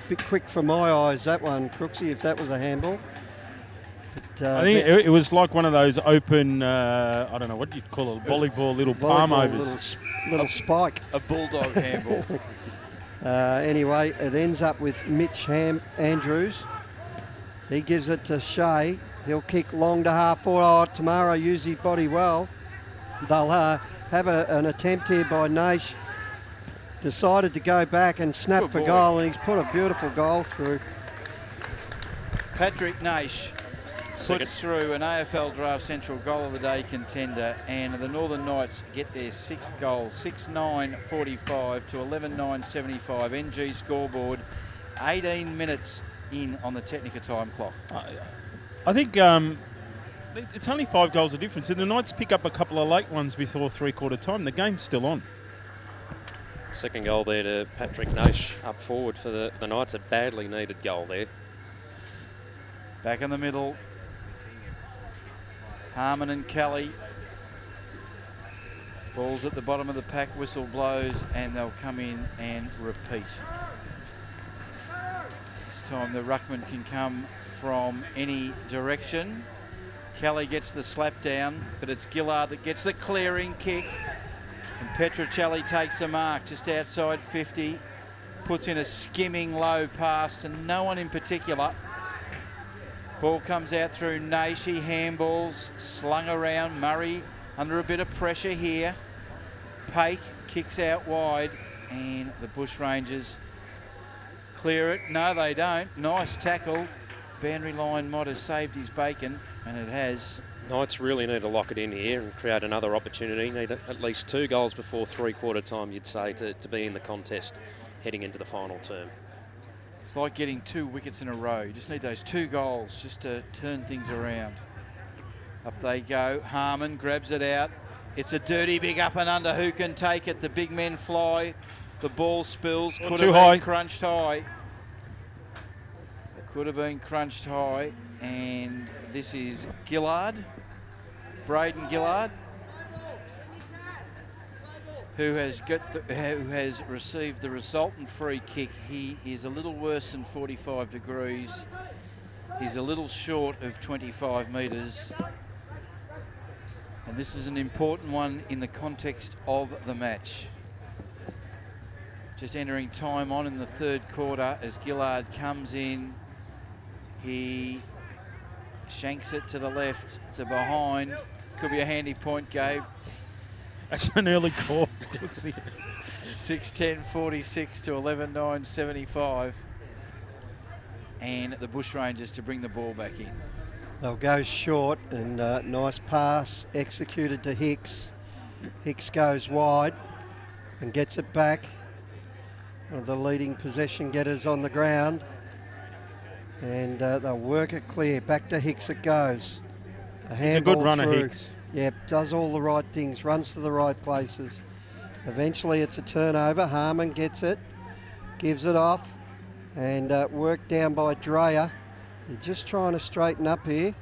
bit quick for my eyes, that one, Crooksy, if that was a handball. I think it was like one of those open, I don't know, what you'd call it, volleyball, little palm overs. Little spike. A bulldog handball. Anyway, it ends up with Mitch Andrews. He gives it to Shea. He'll kick long to half forward. Oh, Tamara used his body well. They'll have an attempt here by Nash. Decided to go back and snap for goal, and he's put a beautiful goal through. Patrick Nash puts through an AFL Draft Central Goal of the Day contender, and the Northern Knights get their 6th goal, 6-9-45 to 11-9-75. NG scoreboard, 18 minutes in on the Technica time clock. I think it's only 5 goals of difference, and the Knights pick up a couple of late ones before three-quarter time. The game's still on. Second goal there to Patrick Nash up forward for the Knights. A badly needed goal there. Back in the middle, Harmon and Kelly. Ball's at the bottom of the pack, whistle blows, and they'll come in and repeat. This time the ruckman can come from any direction. Kelly gets the slap down, but it's Gillard that gets the clearing kick. And Petruccelli takes the mark just outside 50. Puts in a skimming low pass to no one in particular. Ball comes out through Nash. He handballs, slung around. Murray under a bit of pressure here. Pake kicks out wide, and the Bushrangers clear it. No, they don't. Nice tackle. Boundary line might have saved his bacon, and it has. Knights really need to lock it in here and create another opportunity. Need at least 2 goals before three-quarter time, you'd say, to be in the contest heading into the final term. It's like getting 2 wickets in a row. You just need those 2 goals just to turn things around. Up they go. Harmon grabs it out. It's a dirty big up and under. Who can take it? The big men fly. The ball spills. Could have been crunched high. It could have been crunched high. And this is Gillard. Braden Gillard, who has received the resultant free kick. He is a little worse than 45 degrees. He's a little short of 25 metres. And this is an important one in the context of the match. Just entering time on in the 3rd quarter as Gillard comes in. He shanks it to the left. It's a behind. Could be a handy point, Gabe. That's an early call. 6-10-46 to 11-9-75. And the Bushrangers to bring the ball back in. They'll go short, and nice pass executed to Hicks. Hicks goes wide and gets it back. One of the leading possession getters on the ground. And they'll work it clear. Back to Hicks it goes. He's a good runner, Hicks. Yep, does all the right things, runs to the right places. Eventually it's a turnover. Harmon gets it, gives it off, and worked down by Dreyer. They're just trying to straighten up here.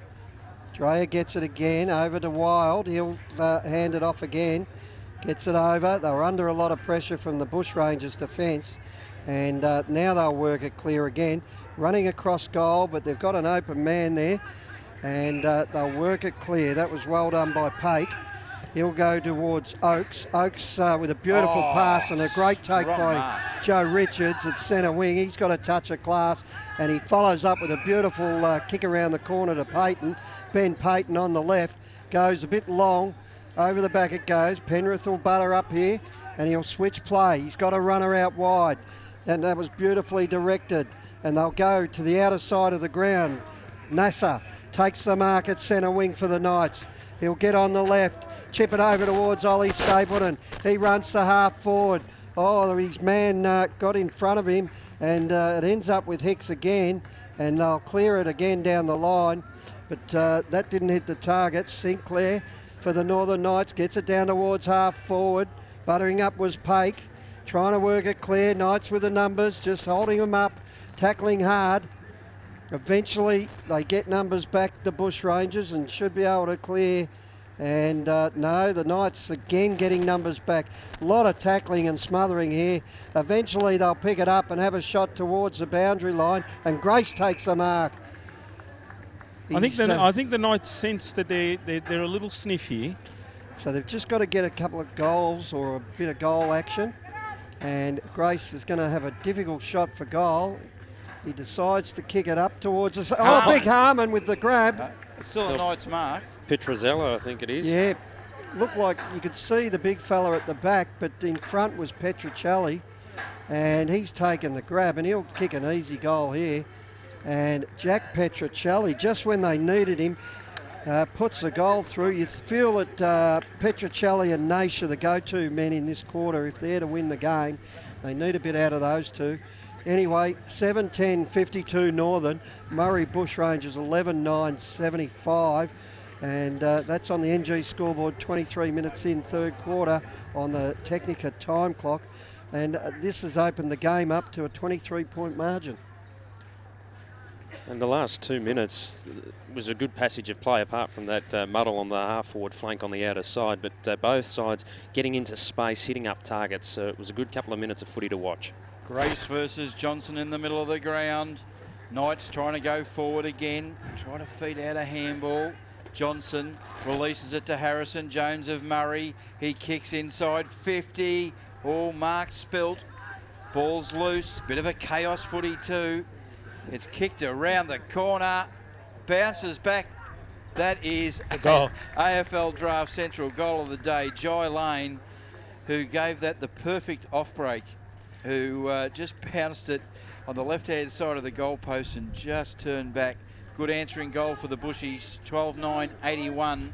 Dreyer gets it again, over to Wild. He'll hand it off again. Gets it over. They were under a lot of pressure from the Bushrangers defence. And now they'll work it clear again. Running across goal, but they've got an open man there. And they'll work it clear. That was well done by Pake. He'll go towards Oakes. Oakes with a beautiful pass and a great take by Joe Richards at centre wing. He's got a touch of class, and he follows up with a beautiful kick around the corner to Payton. Ben Payton on the left goes a bit long. Over the back it goes. Penrith will butter up here, and he'll switch play. He's got a runner out wide, and that was beautifully directed. And they'll go to the outer side of the ground. Nasser takes the mark at centre wing for the Knights. He'll get on the left, chip it over towards Ollie Stapleton. He runs to half forward. Oh, his man got in front of him, and it ends up with Hicks again, and they'll clear it again down the line. But that didn't hit the target. Sinclair for the Northern Knights gets it down towards half forward. Buttering up was Pake, trying to work it clear. Knights with the numbers, just holding them up, tackling hard. Eventually they get numbers back, the Bushrangers, and should be able to clear. And no, the Knights again getting numbers back. A lot of tackling and smothering here. Eventually they'll pick it up and have a shot towards the boundary line, and Grace takes the mark. I think the Knights sense that they're a little sniff here. So they've just got to get a couple of goals or a bit of goal action, and Grace is going to have a difficult shot for goal. He decides to kick it up towards us. Oh, Big Harmon with the grab. It's still a Knights mark. Petrozzello, I think it is. Yeah, looked like you could see the big fella at the back, but in front was Petrocelli, and he's taken the grab, and he'll kick an easy goal here. And Jack Petrocelli, just when they needed him, puts the goal through. You feel that Petrocelli and Naish are the go-to men in this quarter if they're to win the game. They need a bit out of those two. Anyway, 7-10-52 Northern. Murray Bushrangers 11-9-75. And that's on the NG scoreboard, 23 minutes in third quarter on the Technica time clock. And this has opened the game up to a 23-point margin. And the last 2 minutes was a good passage of play, apart from that muddle on the half-forward flank on the outer side. But both sides getting into space, hitting up targets. It was a good couple of minutes of footy to watch. Grace versus Johnson in the middle of the ground. Knights trying to go forward again, trying to feed out a handball. Johnson releases it to Harrison Jones of Murray. He kicks inside 50. Oh, Mark spilt. Ball's loose. Bit of a chaos footy too. It's kicked around the corner. Bounces back. That is a goal. AFL Draft Central goal of the day. Jai Lane, who gave that the perfect off break, who just pounced it on the left-hand side of the goalpost and just turned back. Good answering goal for the Bushies, 12-9-81.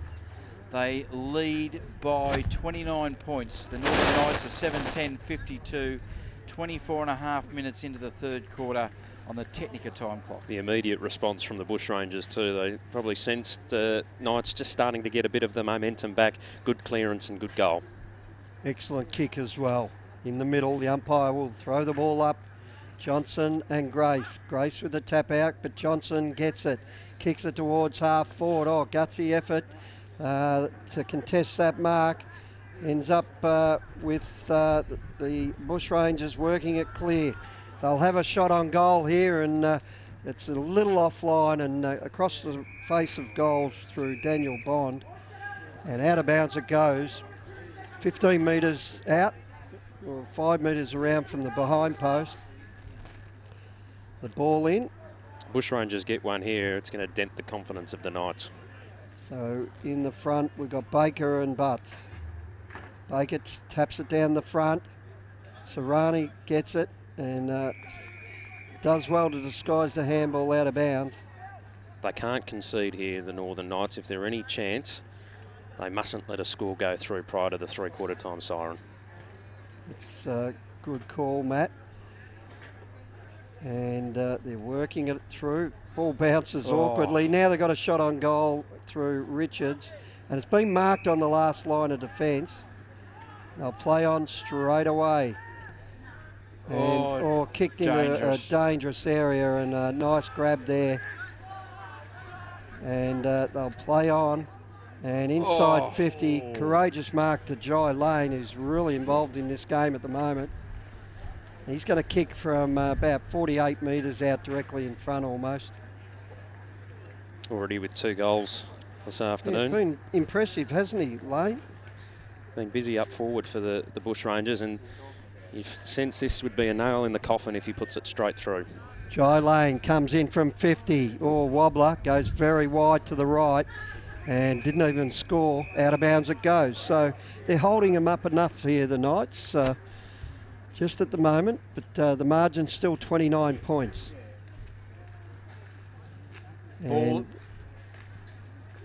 They lead by 29 points. The Northern Knights are 7-10-52, 24.5 minutes into the third quarter on the Technica time clock. The immediate response from the Bushrangers too. They probably sensed Knights just starting to get a bit of the momentum back. Good clearance and good goal. Excellent kick as well. In the middle, the umpire will throw the ball up. Johnson and Grace. Grace with the tap out, but Johnson gets it. Kicks it towards half forward. Oh, gutsy effort to contest that mark. Ends up with the Bushrangers working it clear. They'll have a shot on goal here, and it's a little offline and across the face of goal through Daniel Bond. And out of bounds it goes. 15 metres out, or 5 metres around from the behind post. The ball in. Bushrangers get one here. It's going to dent the confidence of the Knights. So in the front, we've got Baker and Butts. Baker taps it down the front. Serrani gets it and does well to disguise the handball out of bounds. They can't concede here, the Northern Knights. If there any chance, they mustn't let a score go through prior to the three-quarter time siren. It's a good call, Matt. And they're working it through. Ball bounces awkwardly. Now they've got a shot on goal through Richards. And it's been marked on the last line of defence. They'll play on straight away. And kicked into a dangerous area, and a nice grab there. And they'll play on. And inside 50, courageous mark to Jai Lane, who's really involved in this game at the moment. He's going to kick from about 48 metres out directly in front almost. Already with 2 goals this afternoon. Yeah, been impressive, hasn't he, Lane? been busy up forward for the Bushrangers, and you sense this would be a nail in the coffin if he puts it straight through. Jai Lane comes in from 50. Wobbler goes very wide to the right and didn't even score. Out of bounds it goes. So they're holding him up enough here, the Knights, just at the moment. But the margin's still 29 points. Ball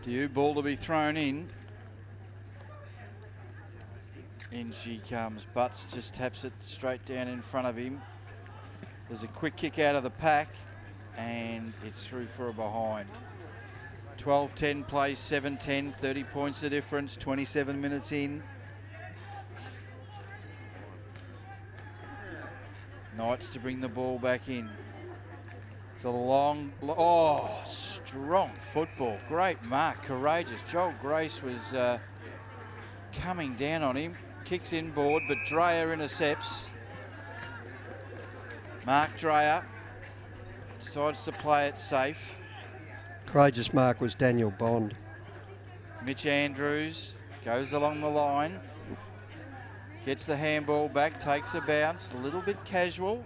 to be thrown in. In she comes. Butts just taps it straight down in front of him. There's a quick kick out of the pack, and it's through for a behind. 12-10 plays 7-10, 30 points the difference, 27 minutes in. Knights to bring the ball back in. It's a long, strong football. Great mark, courageous. Joel Grace was coming down on him. Kicks inboard, but Dreyer intercepts. Mark Dreyer decides to play it safe. Courageous mark was Daniel Bond. Mitch Andrews goes along the line. Gets the handball back, takes a bounce, a little bit casual.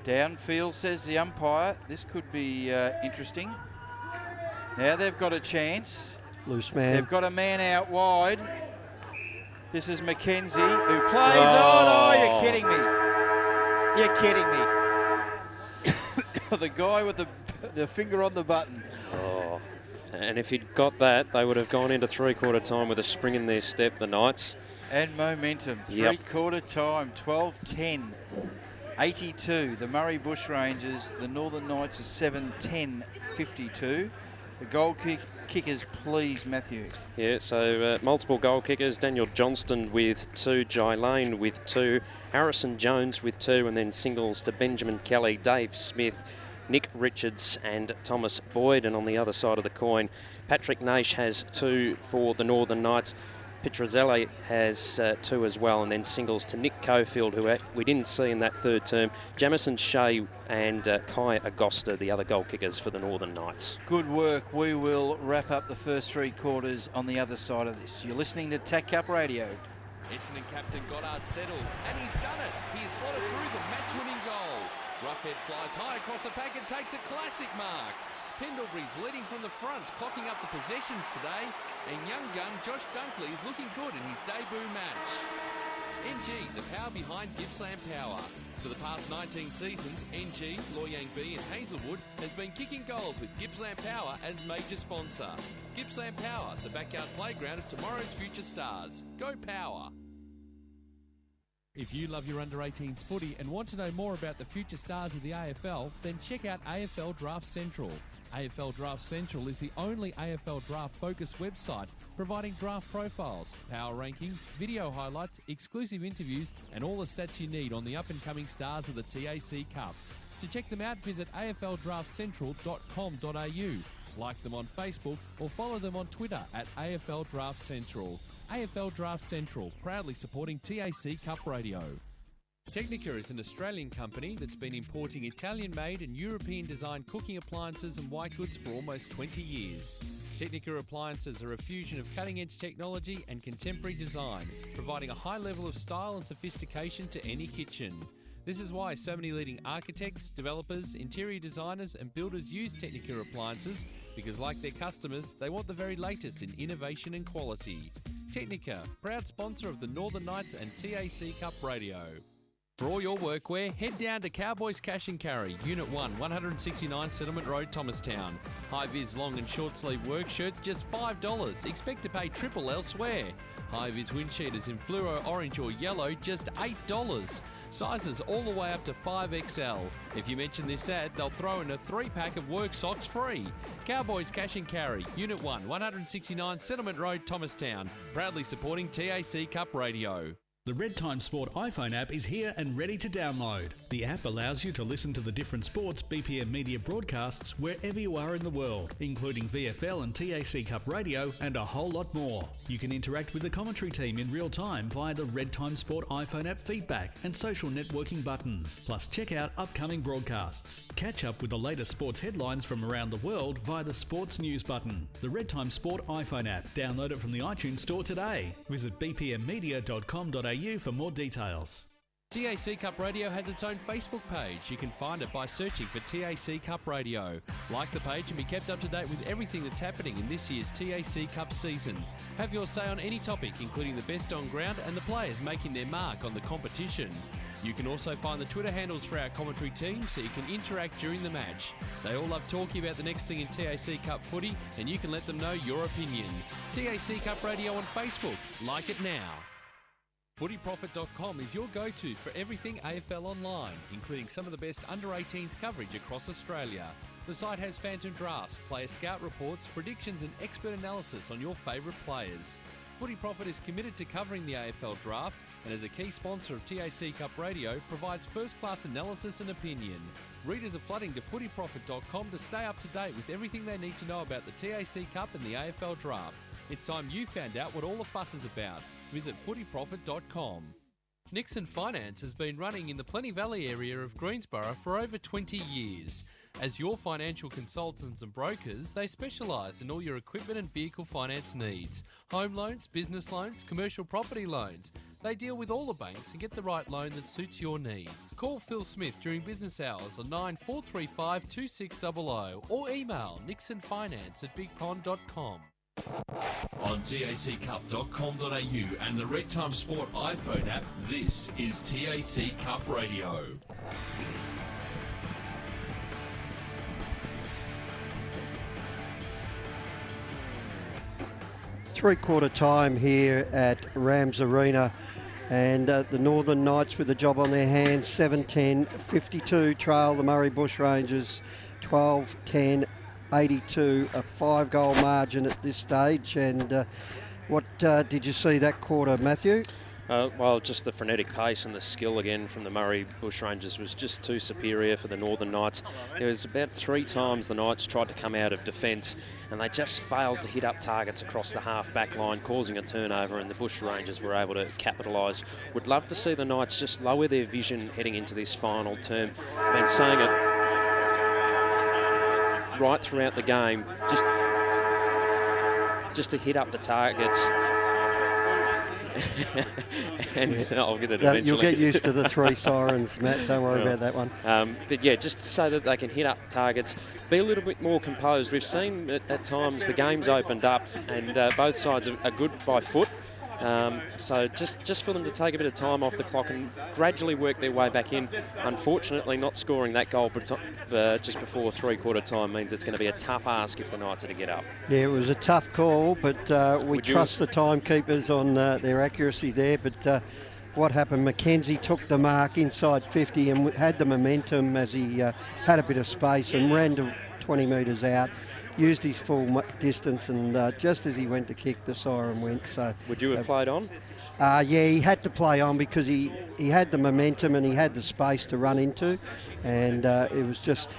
Downfield, says the umpire. This could be interesting. Now they've got a chance. Loose man. They've got a man out wide. This is McKenzie who plays. Oh, no, you're kidding me. You're kidding me. The guy with the finger on the button. Oh, and if he'd got that, they would have gone into three-quarter time with a spring in their step, the Knights. And momentum. Three-quarter time, 12-10. 82, the Murray Bushrangers. The Northern Knights are 7-10-52. The goal kickers, please, Matthew. Yeah, so multiple goal kickers. Daniel Johnston with 2, Jai Lane with 2, Harrison Jones with 2, and then singles to Benjamin Kelly, Dave Smith, Nick Richards and Thomas Boyd. And on the other side of the coin, Patrick Naish has 2 for the Northern Knights. Petrozelli has 2 as well, and then singles to Nick Cofield, who we didn't see in that third term. Jamison Shea and Kai Agosta, the other goal kickers for the Northern Knights. Good work. We will wrap up the first 3 quarters on the other side of this. You're listening to TAC Cup Radio. Essendon captain Goddard settles, and he's done it. He's slotted through the match-winning goal. Roughhead flies high across the pack and takes a classic mark. Pendlebury's leading from the front, clocking up the possessions today, and young gun Josh Dunkley is looking good in his debut match. NG, the power behind Gippsland Power. For the past 19 seasons, NG, Loyang B and Hazelwood has been kicking goals with Gippsland Power as major sponsor. Gippsland Power, the backyard playground of tomorrow's future stars. Go Power! If you love your under-18s footy and want to know more about the future stars of the AFL, then check out AFL Draft Central. AFL Draft Central is the only AFL draft-focused website providing draft profiles, power rankings, video highlights, exclusive interviews and all the stats you need on the up-and-coming stars of the TAC Cup. To check them out, visit afldraftcentral.com.au. Like them on Facebook or follow them on Twitter at AFL Draft Central. AFL Draft Central, proudly supporting TAC Cup Radio. Technica is an Australian company that's been importing Italian-made and European-designed cooking appliances and white goods for almost 20 years. Technica appliances are a fusion of cutting-edge technology and contemporary design, providing a high level of style and sophistication to any kitchen. This is why so many leading architects, developers, interior designers and builders use Technica appliances, because like their customers, they want the very latest in innovation and quality. Technica, proud sponsor of the Northern Knights and TAC Cup Radio. For all your workwear, head down to Cowboys Cash and Carry, Unit 1, 169 Settlement Road, Thomastown. High-vis long and short sleeve work shirts just $5. Expect to pay triple elsewhere. High-vis wind cheaters in fluoro orange or yellow, just $8. Sizes all the way up to 5XL. If you mention this ad, they'll throw in a 3-pack of work socks free. Cowboys Cash and Carry, Unit 1, 169 Settlement Road, Thomastown. Proudly supporting TAC Cup Radio. The Red Time Sport iPhone app is here and ready to download. The app allows you to listen to the different sports BPM Media broadcasts wherever you are in the world, including VFL and TAC Cup radio and a whole lot more. You can interact with the commentary team in real time via the Red Time Sport iPhone app feedback and social networking buttons. Plus check out upcoming broadcasts. Catch up with the latest sports headlines from around the world via the Sports News button. The Red Time Sport iPhone app. Download it from the iTunes Store today. Visit bpmmedia.com.au for more details. TAC Cup Radio has its own Facebook page. You can find it by searching for TAC Cup Radio. Like the page and be kept up to date with everything that's happening in this year's TAC Cup season. Have your say on any topic, including the best on ground and the players making their mark on the competition. You can also find the Twitter handles for our commentary team so you can interact during the match. They all love talking about the next thing in TAC Cup footy, and you can let them know your opinion. TAC Cup Radio on Facebook. Like it now. FootyProfit.com is your go-to for everything AFL online, including some of the best under-18s coverage across Australia. The site has phantom drafts, player scout reports, predictions and expert analysis on your favourite players. Footy Profit is committed to covering the AFL draft and as a key sponsor of TAC Cup Radio provides first-class analysis and opinion. Readers are flooding to footyprofit.com to stay up to date with everything they need to know about the TAC Cup and the AFL draft. It's time you found out what all the fuss is about. Visit footyprofit.com. Nixon Finance has been running in the Plenty Valley area of Greensborough for over 20 years. As your financial consultants and brokers, they specialise in all your equipment and vehicle finance needs. Home loans, business loans, commercial property loans. They deal with all the banks and get the right loan that suits your needs. Call Phil Smith during business hours on 9435 2600 or email nixonfinance@bigpond.com. On taccup.com.au and the Red Time Sport iPhone app, this is TAC Cup Radio. Three-quarter time here at Rams Arena, and the Northern Knights with the job on their hands. 7-10-52 trail the Murray Bushrangers. 12-10 82, a 5-goal margin at this stage. And what did you see that quarter, Matthew? Well, just the frenetic pace and the skill again from the Murray Bushrangers was just too superior for the Northern Knights. There was about 3 times the Knights tried to come out of defence and they just failed to hit up targets across the half-back line, causing a turnover, and the Bushrangers were able to capitalise. Would love to see the Knights just lower their vision heading into this final term. I've been saying it right throughout the game, just to hit up the targets. And I'll get it eventually. You'll get used to the 3 sirens, Matt. Don't worry about that one. But yeah, just so that they can hit up targets, be a little bit more composed. We've seen at times the game's opened up and both sides are good by foot. So just for them to take a bit of time off the clock and gradually work their way back in. Unfortunately, not scoring that goal just before three-quarter time means it's going to be a tough ask if the Knights are to get up. Yeah, it was a tough call, but we trust the timekeepers on their accuracy there. But what happened, Mackenzie took the mark inside 50 and had the momentum as he had a bit of space and ran to 20 metres out. Used his full distance, and just as he went to kick, the siren went. So, would you have played on? Yeah, he had to play on because he had the momentum and he had the space to run into, and it was just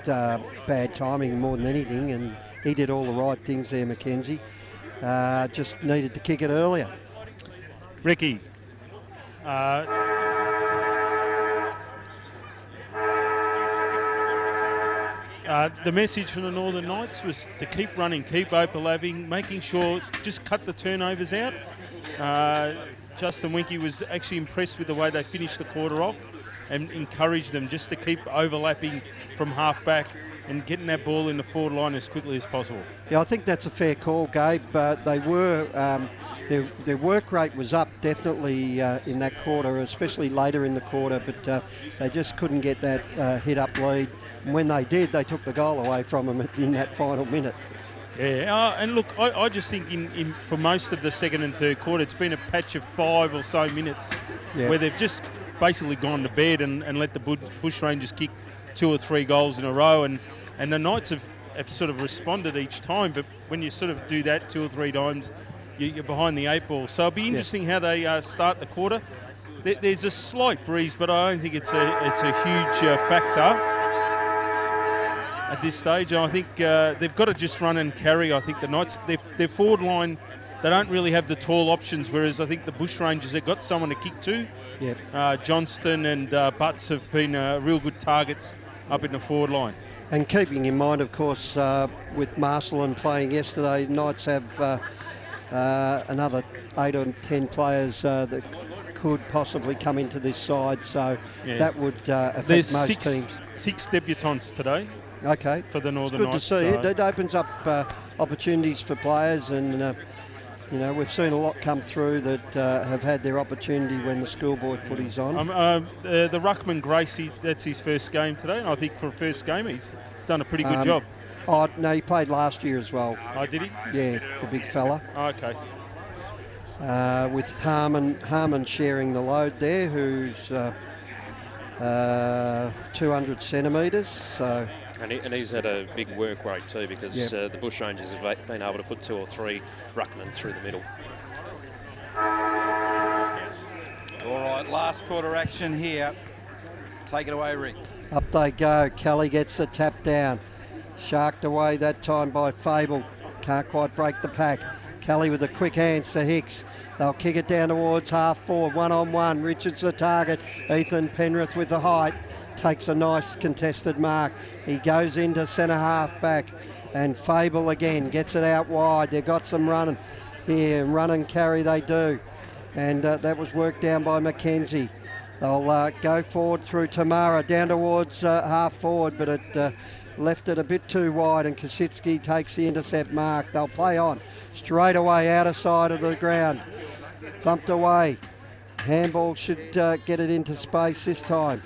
bad timing more than anything. And he did all the right things there, Mackenzie. Just needed to kick it earlier. Ricky. The message from the Northern Knights was to keep running, keep overlapping, making sure, just cut the turnovers out. Justin Winkie was actually impressed with the way they finished the quarter off and encouraged them just to keep overlapping from half-back and getting that ball in the forward line as quickly as possible. Yeah, I think that's a fair call, Gabe. But they were their work rate was up definitely in that quarter, especially later in the quarter. But they just couldn't get that hit-up lead. And when they did, they took the goal away from them in that final minute. Yeah, and look, I just think for most of the second and third quarter, it's been a patch of 5 or so minutes where they've just basically gone to bed and let the Bushrangers kick 2 or 3 goals in a row. And the Knights have sort of responded each time, but when you sort of do that 2 or 3 times, you're behind the 8 ball. So it'll be interesting how they start the quarter. There's a slight breeze, but I don't think it's a huge factor at this stage. I think they've got to just run and carry. I think the Knights, their forward line, they don't really have the tall options, whereas I think the Bushrangers, they've got someone to kick to. Yep. Johnston and Butts have been real good targets up in the forward line. And keeping in mind, of course, with Marsland playing yesterday, Knights have another 8 or 10 players that could possibly come into this side, so that would affect There's most six teams. 6 debutants today. Okay. For the Northern Good Knights. to see it. It opens up opportunities for players, and we've seen a lot come through that have had their opportunity when the schoolboy footy's on. The Ruckman Gracie, that's his first game today, and I think for a first game he's done a pretty good job. Oh, no, he played last year as well. Oh, did he? Yeah, the big fella. Oh, okay. With Harmon sharing the load there, who's 200 centimetres. So. And he's had a big work rate too, because the Bushrangers have been able to put 2 or 3 ruckmen through the middle. All right, last quarter action here. Take it away, Rick. Up they go. Kelly gets the tap down. Sharked away that time by Fable. Can't quite break the pack. Kelly with the quick hands to Hicks. They'll kick it down towards half forward. 1-on-1. Richards the target. Ethan Penrith with the height. Takes a nice contested mark. He goes into centre half back, and Fable again gets it out wide. They've got some running here, run and carry they do, and that was worked down by Mackenzie. They'll go forward through Tamara down towards half forward, but it left it a bit too wide, and Kositsky takes the intercept mark. They'll play on straight away outer side of the ground, thumped away. Handball should get it into space this time.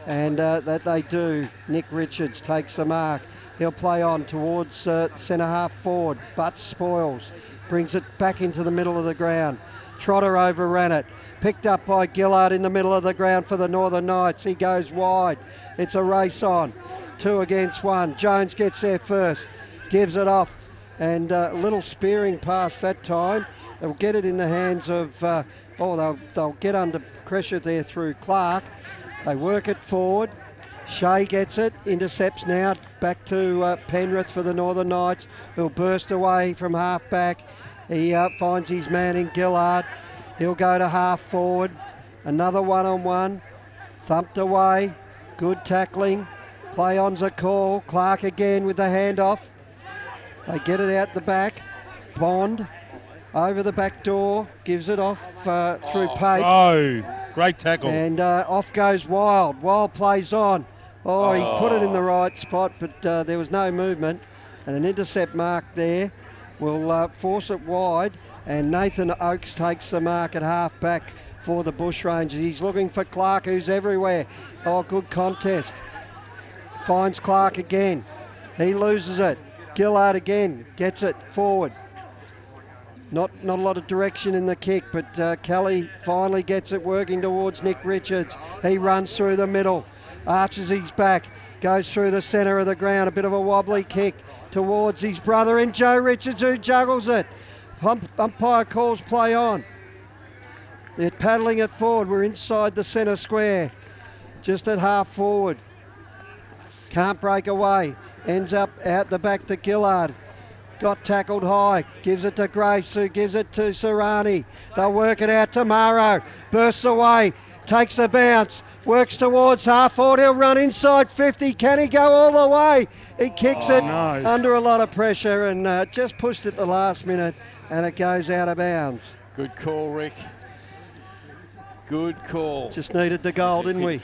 And that they do. Nick Richards takes the mark. He'll play on towards centre half forward. Butts spoils. Brings it back into the middle of the ground. Trotter overran it. Picked up by Gillard in the middle of the ground for the Northern Knights. He goes wide. It's a race on. 2 against 1. Jones gets there first. Gives it off. And a little spearing pass that time. They'll get it in the hands of... they'll get under pressure there through Clark. They work it forward. Shea gets it, intercepts now, back to Penrith for the Northern Knights, who'll burst away from half back. He finds his man in Gillard. He'll go to half forward. Another 1-on-1. Thumped away. Good tackling. Play on's a call. Clark again with the handoff. They get it out the back. Bond over the back door, gives it off through Pate. Oh, great tackle. And off goes Wild. Wild plays on. He put it in the right spot, but there was no movement. And an intercept mark there will force it wide. And Nathan Oakes takes the mark at half back for the Bushrangers. He's looking for Clark, who's everywhere. Oh, good contest. Finds Clark again. He loses it. Gillard again gets it forward. Not a lot of direction in the kick, but Kelly finally gets it working towards Nick Richards. He runs through the middle, arches his back, goes through the centre of the ground, a bit of a wobbly kick towards his brother in Joe Richards, who juggles it. Umpire calls play on. They're paddling it forward. We're inside the centre square, just at half forward. Can't break away. Ends up out the back to Gillard. Got tackled high, gives it to Grace, who gives it to Serrani. They'll work it out to Morrow, bursts away, takes a bounce, works towards half forward, he'll run inside 50, can he go all the way? He kicks it under a lot of pressure and just pushed it the last minute, and it goes out of bounds. Good call, Rick. Good call. Just needed the goal, didn't we?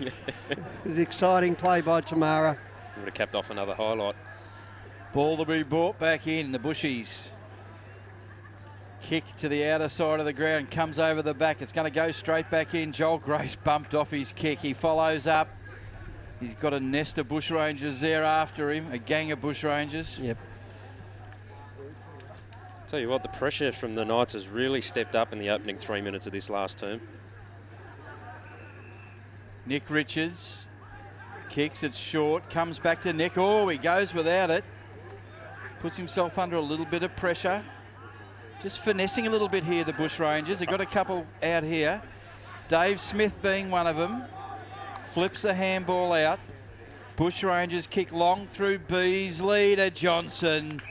It was an exciting play by Tamara. Would have capped off another highlight. Ball to be brought back in. The Bushies. Kick to the outer side of the ground. Comes over the back. It's going to go straight back in. Joel Grace bumped off his kick. He follows up. He's got a nest of Bushrangers there after him. A gang of Bushrangers. Yep. Tell you what, the pressure from the Knights has really stepped up in the opening 3 minutes of this last term. Nick Richards. Kicks it short. Comes back to Nick. Oh, he goes without it. Puts himself under a little bit of pressure. just finessing a little bit here, the Bushrangers. They've got a couple out here. Dave Smith being one of them. Flips the handball out. Bushrangers kick long through Beasley to Johnson.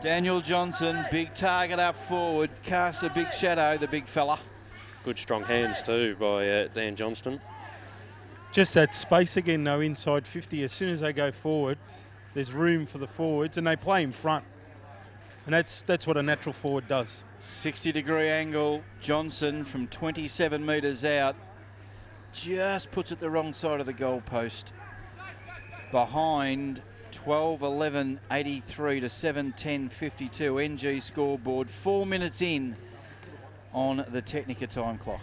Daniel Johnson, big target up forward. Casts a big shadow, the big fella. Good strong hands too by Dan Johnston. Just that space again, though, inside 50. As soon as they go forward, there's room for the forwards, and they play in front. And that's what a natural forward does. 60-degree angle. Johnson from 27 metres out. Just puts it the wrong side of the goal post. Behind 12-11-83 to 7-10-52. NG scoreboard. 4 minutes in on the Technica time clock.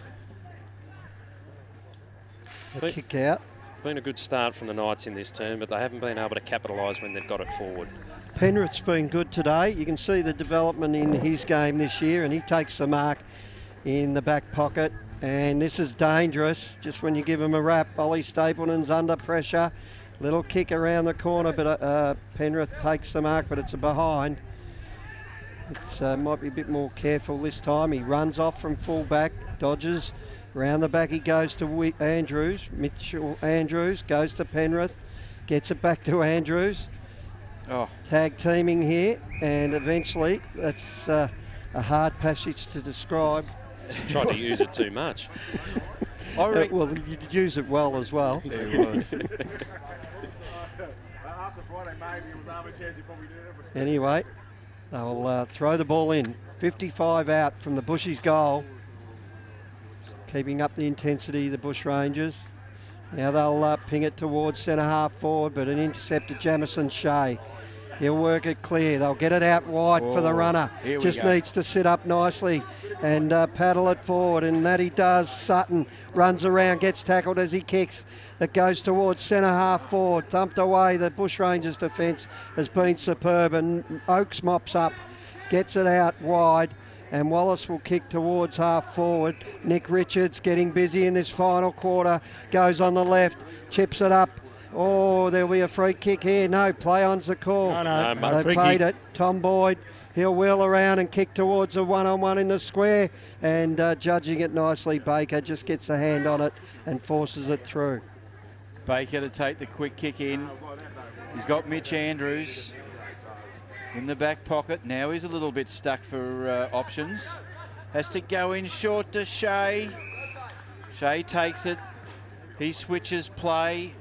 A kick out. Been a good start from the Knights in this term, but they haven't been able to capitalise when they've got it forward. Penrith's been good today. You can see the development in his game this year, and he takes the mark in the back pocket. And this is dangerous. Just when you give him a wrap, Ollie Stapleton's under pressure. Little kick around the corner, but Penrith takes the mark, but it's a behind. It might be a bit more careful this time. He runs off from full back, dodges. Round the back he goes to Andrews. Mitchell Andrews goes to Penrith. Gets it back to Andrews. Oh. Tag teaming here, and eventually, that's a hard passage to describe. Just tried to use it too much. Well, you use it well as well. Yeah, it was. Anyway, they'll throw the ball in. 55 out from the Bushies' goal. Keeping up the intensity, the Bushrangers. Now they'll ping it towards centre half forward, but an intercept to Jamison Shea. He'll work it clear. They'll get it out wide for the runner. Just needs to sit up nicely and paddle it forward, and that he does. Sutton runs around, gets tackled as he kicks. It goes towards centre half forward, thumped away. The Bushrangers defence has been superb, and Oakes mops up, gets it out wide. And Wallace will kick towards half forward. Nick Richards getting busy in this final quarter. Goes on the left, chips it up. Oh, there'll be a free kick here. No, play on's the call. No, they played it. Tom Boyd, he'll wheel around and kick towards a one-on-one in the square. And judging it nicely, Baker just gets a hand on it and forces it through. Baker to take the quick kick in. He's got Mitch Andrews in the back pocket. Now he's a little bit stuck for options. Has to go in short to Shea. Shea takes it. He switches play.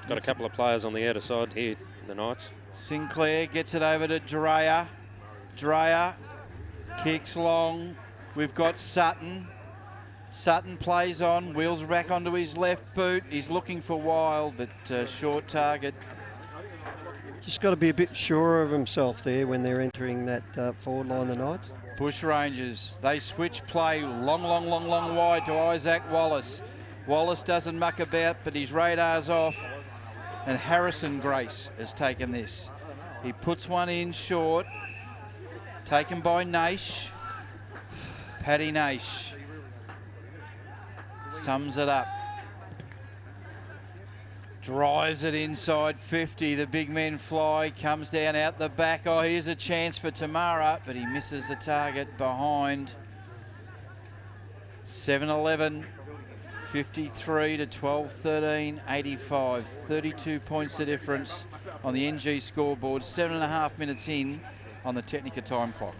Got a couple of players on the outer side here, the Knights. Sinclair gets it over to Dreyer. Dreyer kicks long. We've got Sutton. Sutton plays on, wheels back onto his left boot. He's looking for Wild, but short target. Just got to be a bit sure of himself there when they're entering that forward line, the Knights. Bushrangers, they switch play long wide to Isaac Wallace. Wallace doesn't muck about, but his radar's off. And Harrison Grace has taken this. He puts one in short. Taken by Naish. Paddy Naish sums it up. Drives it inside 50. The big men fly. Comes down out the back. Oh, here's a chance for Tamara, but he misses the target behind. 7-11. 53 to 12-13, 85. 32 points the difference on the NG scoreboard. 7.5 minutes in on the Technica time clock.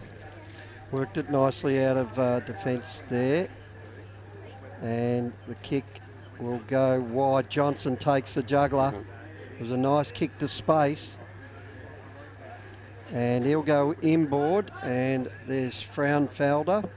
Worked it nicely out of defence there. And the kick will go wide. Johnson takes the juggler. It was a nice kick to space. And he'll go inboard. And there's Fraunfelder.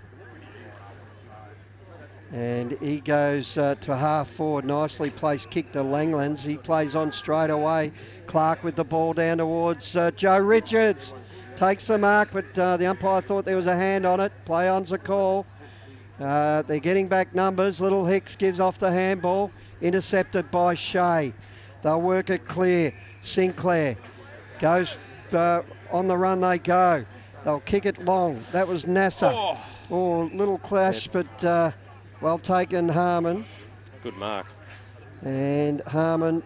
And he goes to half forward, nicely placed kick to Langlands. He plays on straight away. Clark with the ball down towards Joe Richards. Takes the mark, but the umpire thought there was a hand on it. Play on's a call. They're getting back numbers. Little Hicks gives off the handball. Intercepted by Shea. They'll work it clear. Sinclair goes on the run they go. They'll kick it long. That was Nasser. Oh, little clash, but... well taken, Harmon. Good mark. And Harmon,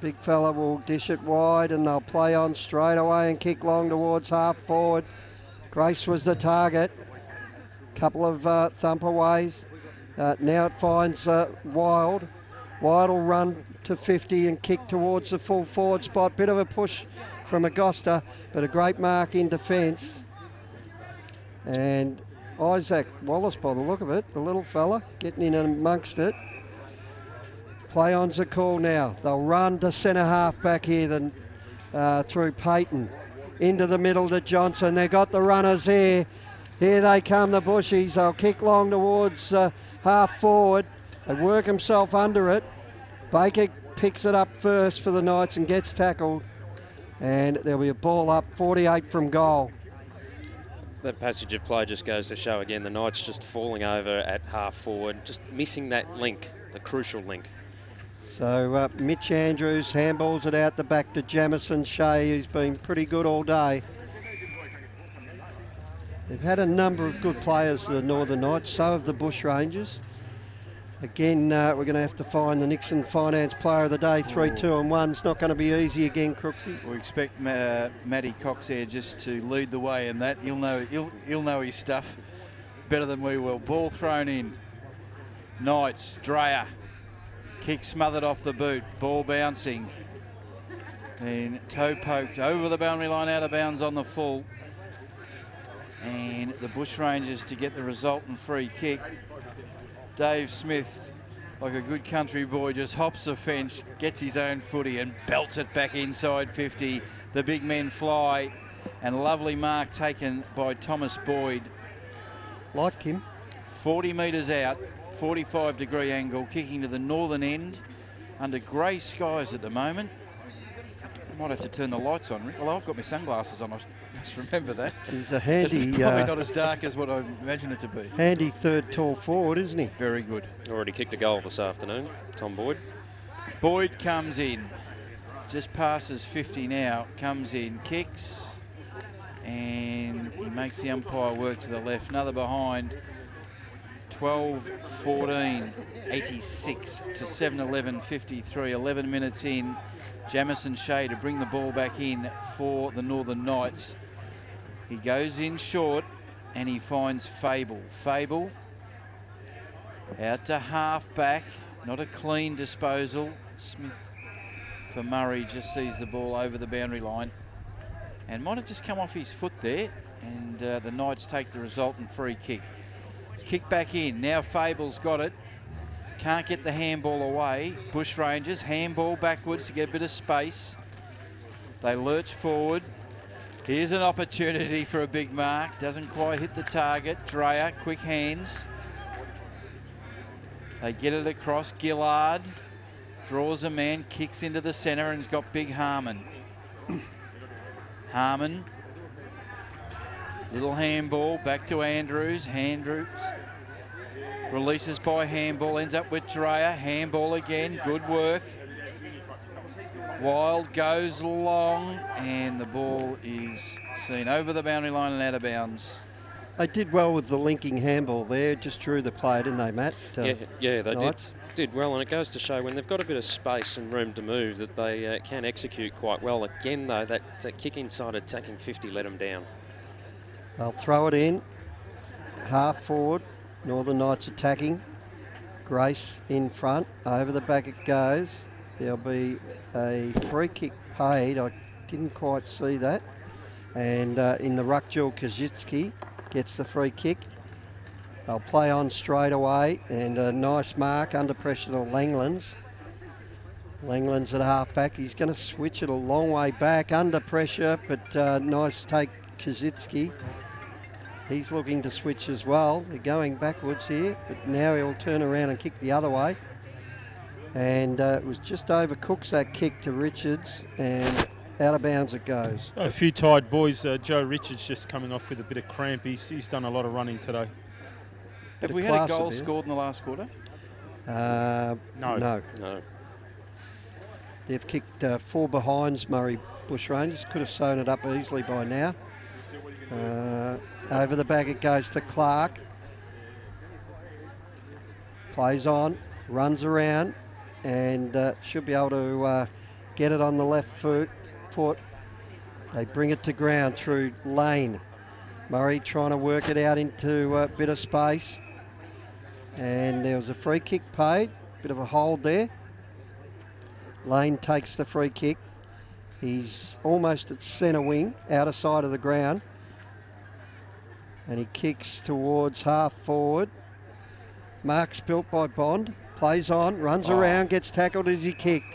big fella, will dish it wide and they'll play on straight away and kick long towards half forward. Grace was the target. Couple of thumpaways. Now it finds Wild. Wild will run to 50 and kick towards the full forward spot. Bit of a push from Agosta, but a great mark in defence. And Isaac Wallace, by the look of it, the little fella, getting in amongst it. Play on's a call now. They'll run to centre half back here through Payton. Into the middle to Johnson. They've got the runners here. Here they come, the Bushies. They'll kick long towards half forward. They work himself under it. Baker picks it up first for the Knights and gets tackled. And there'll be a ball up, 48 from goal. That passage of play just goes to show again the Knights just falling over at half forward, just missing that link, the crucial link. So Mitch Andrews handballs it out the back to Jamison Shea, who's been pretty good all day. They've had a number of good players, the Northern Knights, so have the Bushrangers. Again, we're going to have to find the Nixon Finance Player of the Day. 3, 2 and 1. It's not going to be easy again, Crooksy. We expect Matty Cox there just to lead the way in that. He'll know his stuff better than we will. Ball thrown in. Knights, Dreyer. Kick smothered off the boot. Ball bouncing. Then toe poked over the boundary line, out of bounds on the full. And the Bushrangers to get the resultant free kick. Dave Smith, like a good country boy, just hops the fence, gets his own footy and belts it back inside 50. The big men fly, and lovely mark taken by Thomas Boyd. Like him. 40 metres out, 45-degree angle, kicking to the northern end under grey skies at the moment. I might have to turn the lights on, Rick. Well, I've got my sunglasses on. I must remember that. He's a handy... It's probably not as dark as what I imagine it to be. Handy third tall forward, isn't he? Very good. Already kicked a goal this afternoon, Tom Boyd. Boyd comes in. Just passes 50 now. Comes in, kicks. And he makes the umpire work to the left. Another behind. 12-14, 86 to 7-11, 53. 11 minutes in. Jamison Shea to bring the ball back in for the Northern Knights. He goes in short and he finds Fable. Fable out to half back. Not a clean disposal. Smith for Murray just sees the ball over the boundary line and might have just come off his foot there, and the Knights take the resultant free kick. It's kicked back in. Now Fable's got it. Can't get the handball away. Bushrangers handball backwards to get a bit of space. They lurch forward. Here's an opportunity for a big mark. Doesn't quite hit the target. Dreyer, quick hands. They get it across. Gillard draws a man, kicks into the centre, and has got big Harmon. Harmon. Little handball back to Andrews. Andrews releases by handball, ends up with Dreyer. Handball again, good work. Wild goes long, and the ball is seen over the boundary line and out of bounds. They did well with the linking handball there, just drew the play, didn't they, Matt? Yeah, they did well, and it goes to show when they've got a bit of space and room to move that they can execute quite well. Again, though, that kick inside attacking 50 let them down. They'll throw it in, half forward. Northern Knights attacking. Grace in front. Over the back it goes. There'll be a free kick paid. I didn't quite see that. And in the ruck duel, Kazitsky gets the free kick. They'll play on straight away. And a nice mark under pressure to Langlands. Langlands at half back. He's going to switch it a long way back under pressure. But nice take, Kazitsky. He's looking to switch as well. They're going backwards here, but now he'll turn around and kick the other way. And it was just over Cooks, that kick to Richards, and out of bounds it goes. A few tired boys. Joe Richards just coming off with a bit of cramp. He's done a lot of running today. Have we had a goal scored in the last quarter? No. They've kicked 4 behinds, Murray Bushrangers. Could have sewn it up easily by now. Over the back it goes to Clark. Plays on, runs around, and should be able to get it on the left foot. They bring it to ground through Lane. Murray trying to work it out into a bit of space. And there was a free kick paid. Bit of a hold there. Lane takes the free kick. He's almost at centre wing, outer side of the ground. And he kicks towards half forward. Mark's built by Bond. Plays on, runs around, gets tackled as he kicked.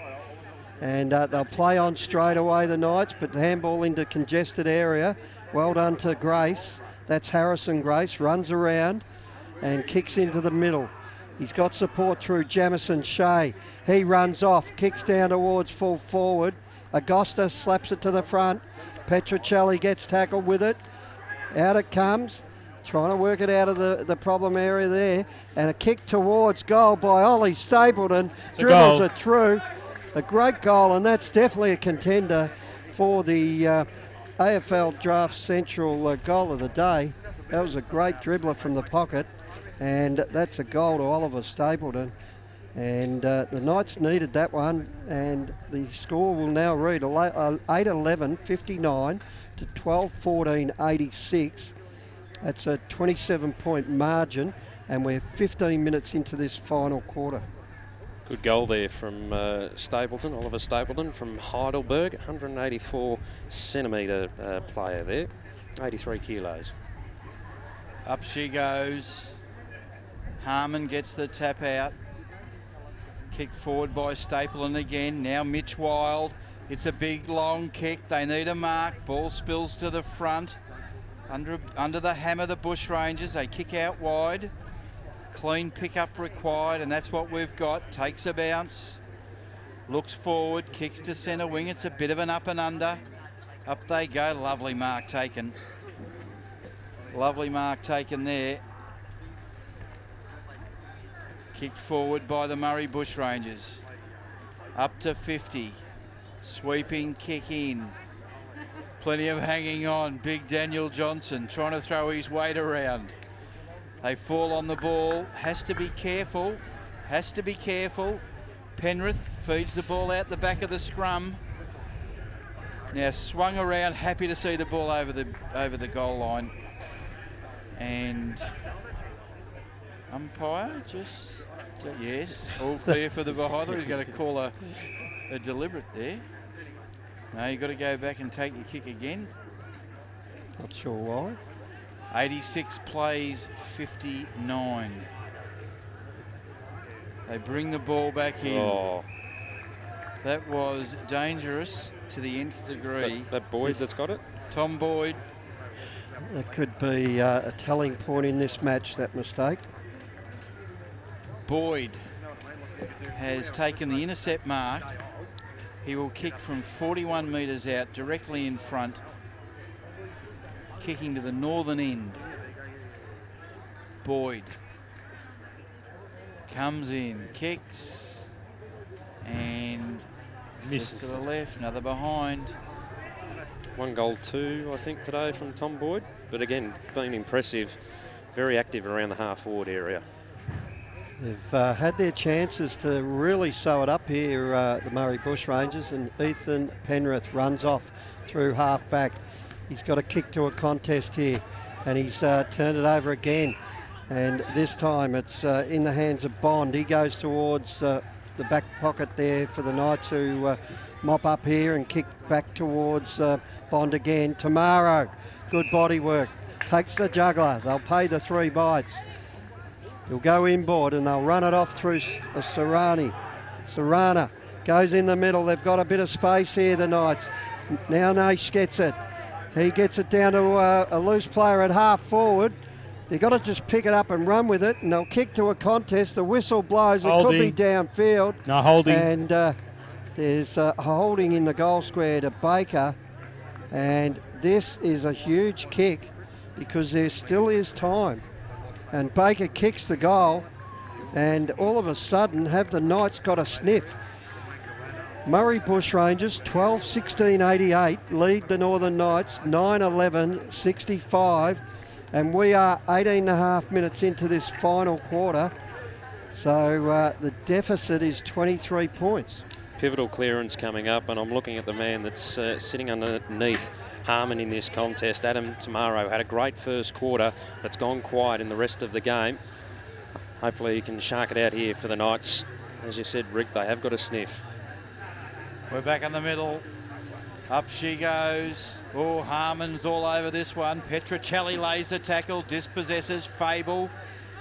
And they'll play on straight away, the Knights, but the handball into congested area. Well done to Grace. That's Harrison Grace. Runs around and kicks into the middle. He's got support through Jamison Shea. He runs off, kicks down towards full forward. Agosta slaps it to the front. Petrocelli gets tackled with it. Out it comes. Trying to work it out of the problem area there. And a kick towards goal by Ollie Stapleton. Dribbles it through. A great goal, and that's definitely a contender for the AFL Draft Central goal of the day. That was a great dribbler from the pocket, and that's a goal to Oliver Stapleton. And the Knights needed that one, and the score will now read 8-11-59 to 12-14-86. That's a 27-point margin, and we're 15 minutes into this final quarter. Good goal there from Stapleton, Oliver Stapleton from Heidelberg, 184 centimetre player there, 83 kilos. Up she goes. Harmon gets the tap out. Kick forward by Stapleton again. Now Mitch Wild. It's a big long kick. They need a mark. Ball spills to the front. Under the hammer, the Bushrangers. They kick out wide. Clean pickup required, and that's what we've got. Takes a bounce. Looks forward. Kicks to centre wing. It's a bit of an up and under. Up they go. Lovely mark taken. Lovely mark taken there. Kicked forward by the Murray Bushrangers. Up to 50. Sweeping kick in. Plenty of hanging on. Big Daniel Johnson trying to throw his weight around. They fall on the ball. Has to be careful. Has to be careful. Penrith feeds the ball out the back of the scrum. Now swung around. Happy to see the ball over the goal line. And umpire just yes, all clear for the behind. He's going to call a deliberate there. No, you've got to go back and take your kick again. Not sure why. 86 plays 59. They bring the ball back in. Oh. That was dangerous to the nth degree. That Boyd that's got it? Tom Boyd. That could be a telling point in this match, that mistake. Boyd has taken the intercept marked. He will kick from 41 metres out directly in front, kicking to the northern end. Boyd comes in, kicks, and missed to the left, another behind. 1 goal 2, I think, today from Tom Boyd. But again, been impressive, very active around the half-forward area. They've had their chances to really sew it up here, the Murray Bushrangers, and Ethan Penrith runs off through half-back. He's got a kick to a contest here, and he's turned it over again. And this time it's in the hands of Bond. He goes towards the back pocket there for the Knights, who mop up here and kick back towards Bond again. Tamaro, good body work, takes the juggler. They'll pay the 3 bites. He'll go inboard and they'll run it off through Sarani. Sarana goes in the middle. They've got a bit of space here, the Knights. Now Nash gets it. He gets it down to a loose player at half forward. They've got to just pick it up and run with it, and they'll kick to a contest. The whistle blows. It could be downfield. No holding. And there's holding in the goal square to Baker. And this is a huge kick because there still is time. And Baker kicks the goal, and all of a sudden have the Knights got a sniff. Murray Bushrangers 12-16-88 lead the Northern Knights 9-11-65, and we are 18.5 minutes into this final quarter. So the deficit is 23 points. Pivotal clearance coming up, and I'm looking at the man that's sitting underneath Harmon in this contest. Adam Tomaro had a great first quarter, but it's gone quiet in the rest of the game. Hopefully he can shark it out here for the Knights. As you said, Rick, they have got a sniff. We're back in the middle. Up she goes. Oh, Harmon's all over this one. Petrocelli lays the tackle, dispossesses. Fable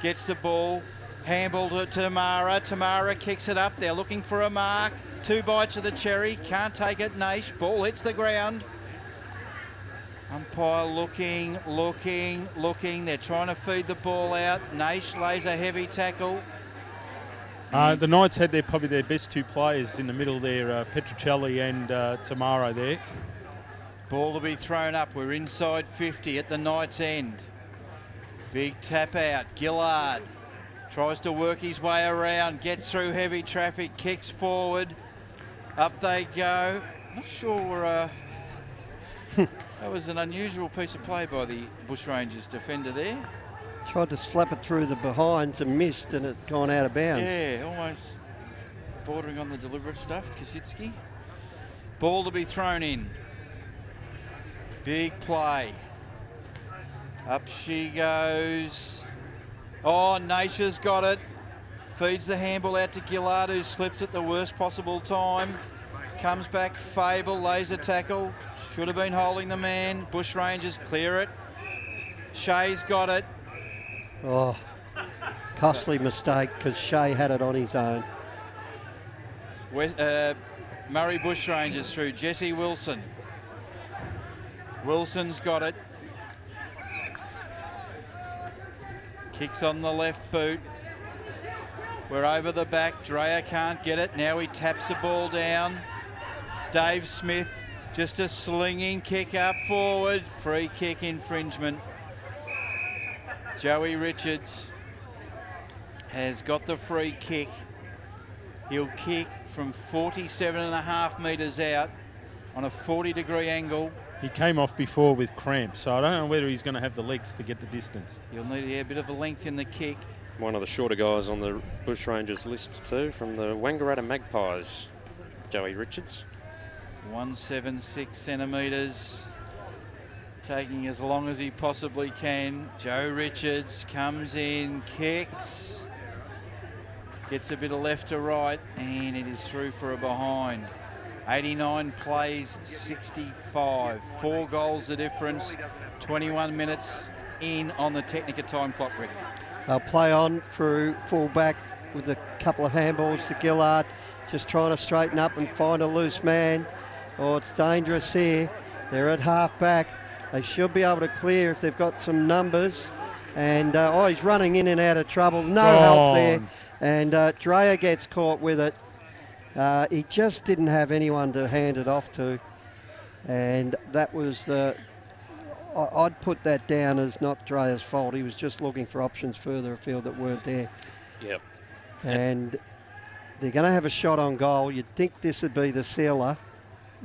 gets the ball. Handball to Tamara. Tamara kicks it up. They're looking for a mark. 2 bites of the cherry. Can't take it, Naish. Ball hits the ground. Umpire looking. They're trying to feed the ball out. Naish lays a heavy tackle. The Knights had probably their best 2 players in the middle there, Petrocelli and Tamaro there. Ball to be thrown up. We're inside 50 at the Knights' end. Big tap out. Gillard tries to work his way around, gets through heavy traffic, kicks forward. Up they go. Not sure. That was an unusual piece of play by the Bushrangers defender there. Tried to slap it through the behinds and missed, and it gone out of bounds. Yeah, almost bordering on the deliberate stuff, Kosicki. Ball to be thrown in. Big play. Up she goes. Oh, Naisha's got it. Feeds the handball out to Gillard, who slips at the worst possible time. Comes back, Fable, lays a tackle. Should have been holding the man. Bushrangers clear it. Shea's got it. Oh, costly mistake because Shea had it on his own. Murray Bushrangers through Jesse Wilson. Wilson's got it. Kicks on the left boot. We're over the back. Dreyer can't get it. Now he taps the ball down. Dave Smith, just a slinging kick up forward. Free kick infringement. Joey Richards has got the free kick. He'll kick from 47.5 metres out on a 40-degree angle. He came off before with cramps, so I don't know whether he's going to have the legs to get the distance. He'll need a bit of a length in the kick. One of the shorter guys on the Bushrangers list too, from the Wangaratta Magpies, Joey Richards. 176 centimetres. Taking as long as he possibly can. Joe Richards comes in, kicks, gets a bit of left to right, and it is through for a behind. 89 plays, 65. 4 goals the difference. 21 minutes in on the Technica time clock, Rick. They'll play on through full back with a couple of handballs to Gillard, just trying to straighten up and find a loose man. Oh, it's dangerous here. They're at half back. They should be able to clear if they've got some numbers. And, he's running in and out of trouble. No help there. And Dreyer gets caught with it. He just didn't have anyone to hand it off to. And that was I'd put that down as not Dreyer's fault. He was just looking for options further afield that weren't there. Yep. And they're going to have a shot on goal. You'd think this would be the sealer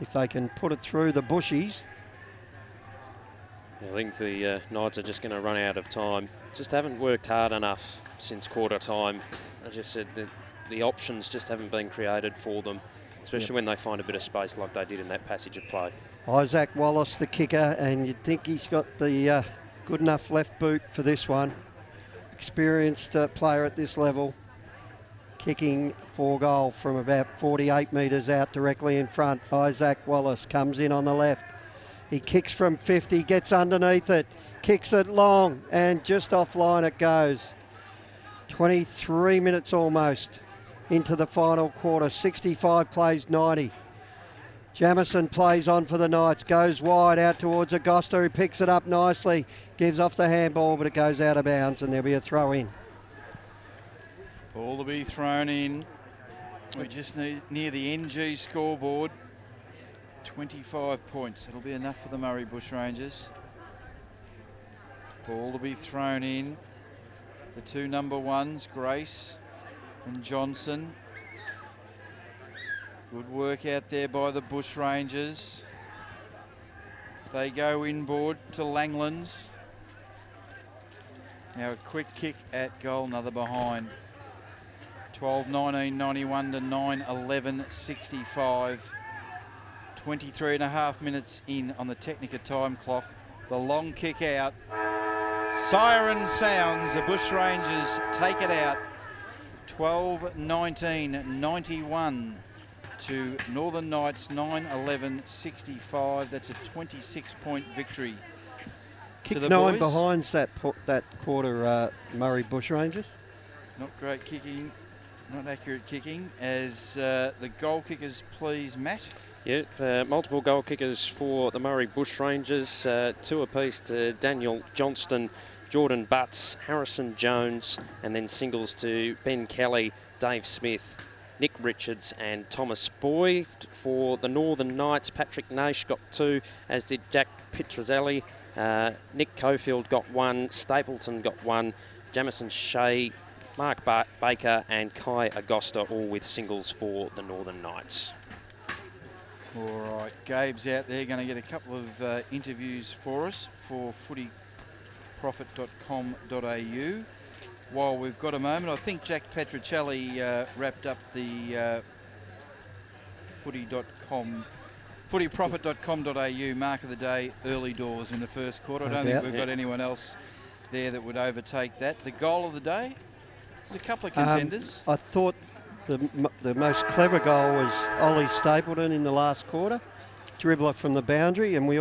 if they can put it through the bushies. I think the Knights are just going to run out of time. Just haven't worked hard enough since quarter time. As I said, the options just haven't been created for them, especially when they find a bit of space like they did in that passage of play. Isaac Wallace, the kicker, and you'd think he's got the good enough left boot for this one. Experienced player at this level, kicking for goal from about 48 metres out directly in front. Isaac Wallace comes in on the left. He kicks from 50, gets underneath it, kicks it long, and just offline it goes. 23 minutes almost into the final quarter. 65 plays 90. Jamison plays on for the Knights, goes wide out towards Augusta, who picks it up nicely, gives off the handball, but it goes out of bounds, and there'll be a throw in. Ball to be thrown in. We're just near the NG scoreboard. 25 points. That'll be enough for the Murray Bushrangers. Ball to be thrown in. The 2 number 1s, Grace and Johnson. Good work out there by the Bushrangers. They go inboard to Langlands. Now a quick kick at goal, another behind. 12-19-91 to 9-11-65. 23 and a half minutes in on the Technica time clock. The long kick out. Siren sounds. The Bushrangers take it out. 12-19-91 to Northern Knights 9-11-65. That's a 26-point victory. Kick to the 9 boys. behinds that quarter, Murray Bushrangers. Not great kicking, not accurate kicking, as the goal kickers, please, Matt. Yeah, multiple goal kickers for the Murray Bushrangers, 2 apiece to Daniel Johnston, Jordan Butts, Harrison Jones, and then singles to Ben Kelly, Dave Smith, Nick Richards and Thomas Boy. For the Northern Knights, Patrick Naish got 2, as did Jack Pietrzelli. Nick Cofield got 1, Stapleton got 1, Jamison Shea, Mark Baker and Kai Agosta, all with singles for the Northern Knights. All right, Gabe's out there going to get a couple of interviews for us for footyprofit.com.au. While we've got a moment, I think Jack Pietrzelli wrapped up the footyprofit.com.au mark of the day early doors in the first quarter. I don't think we've got anyone else there that would overtake that. The goal of the day, there's a couple of contenders. I thought the most clever goal was Ollie Stapleton in the last quarter, dribbler from the boundary, and we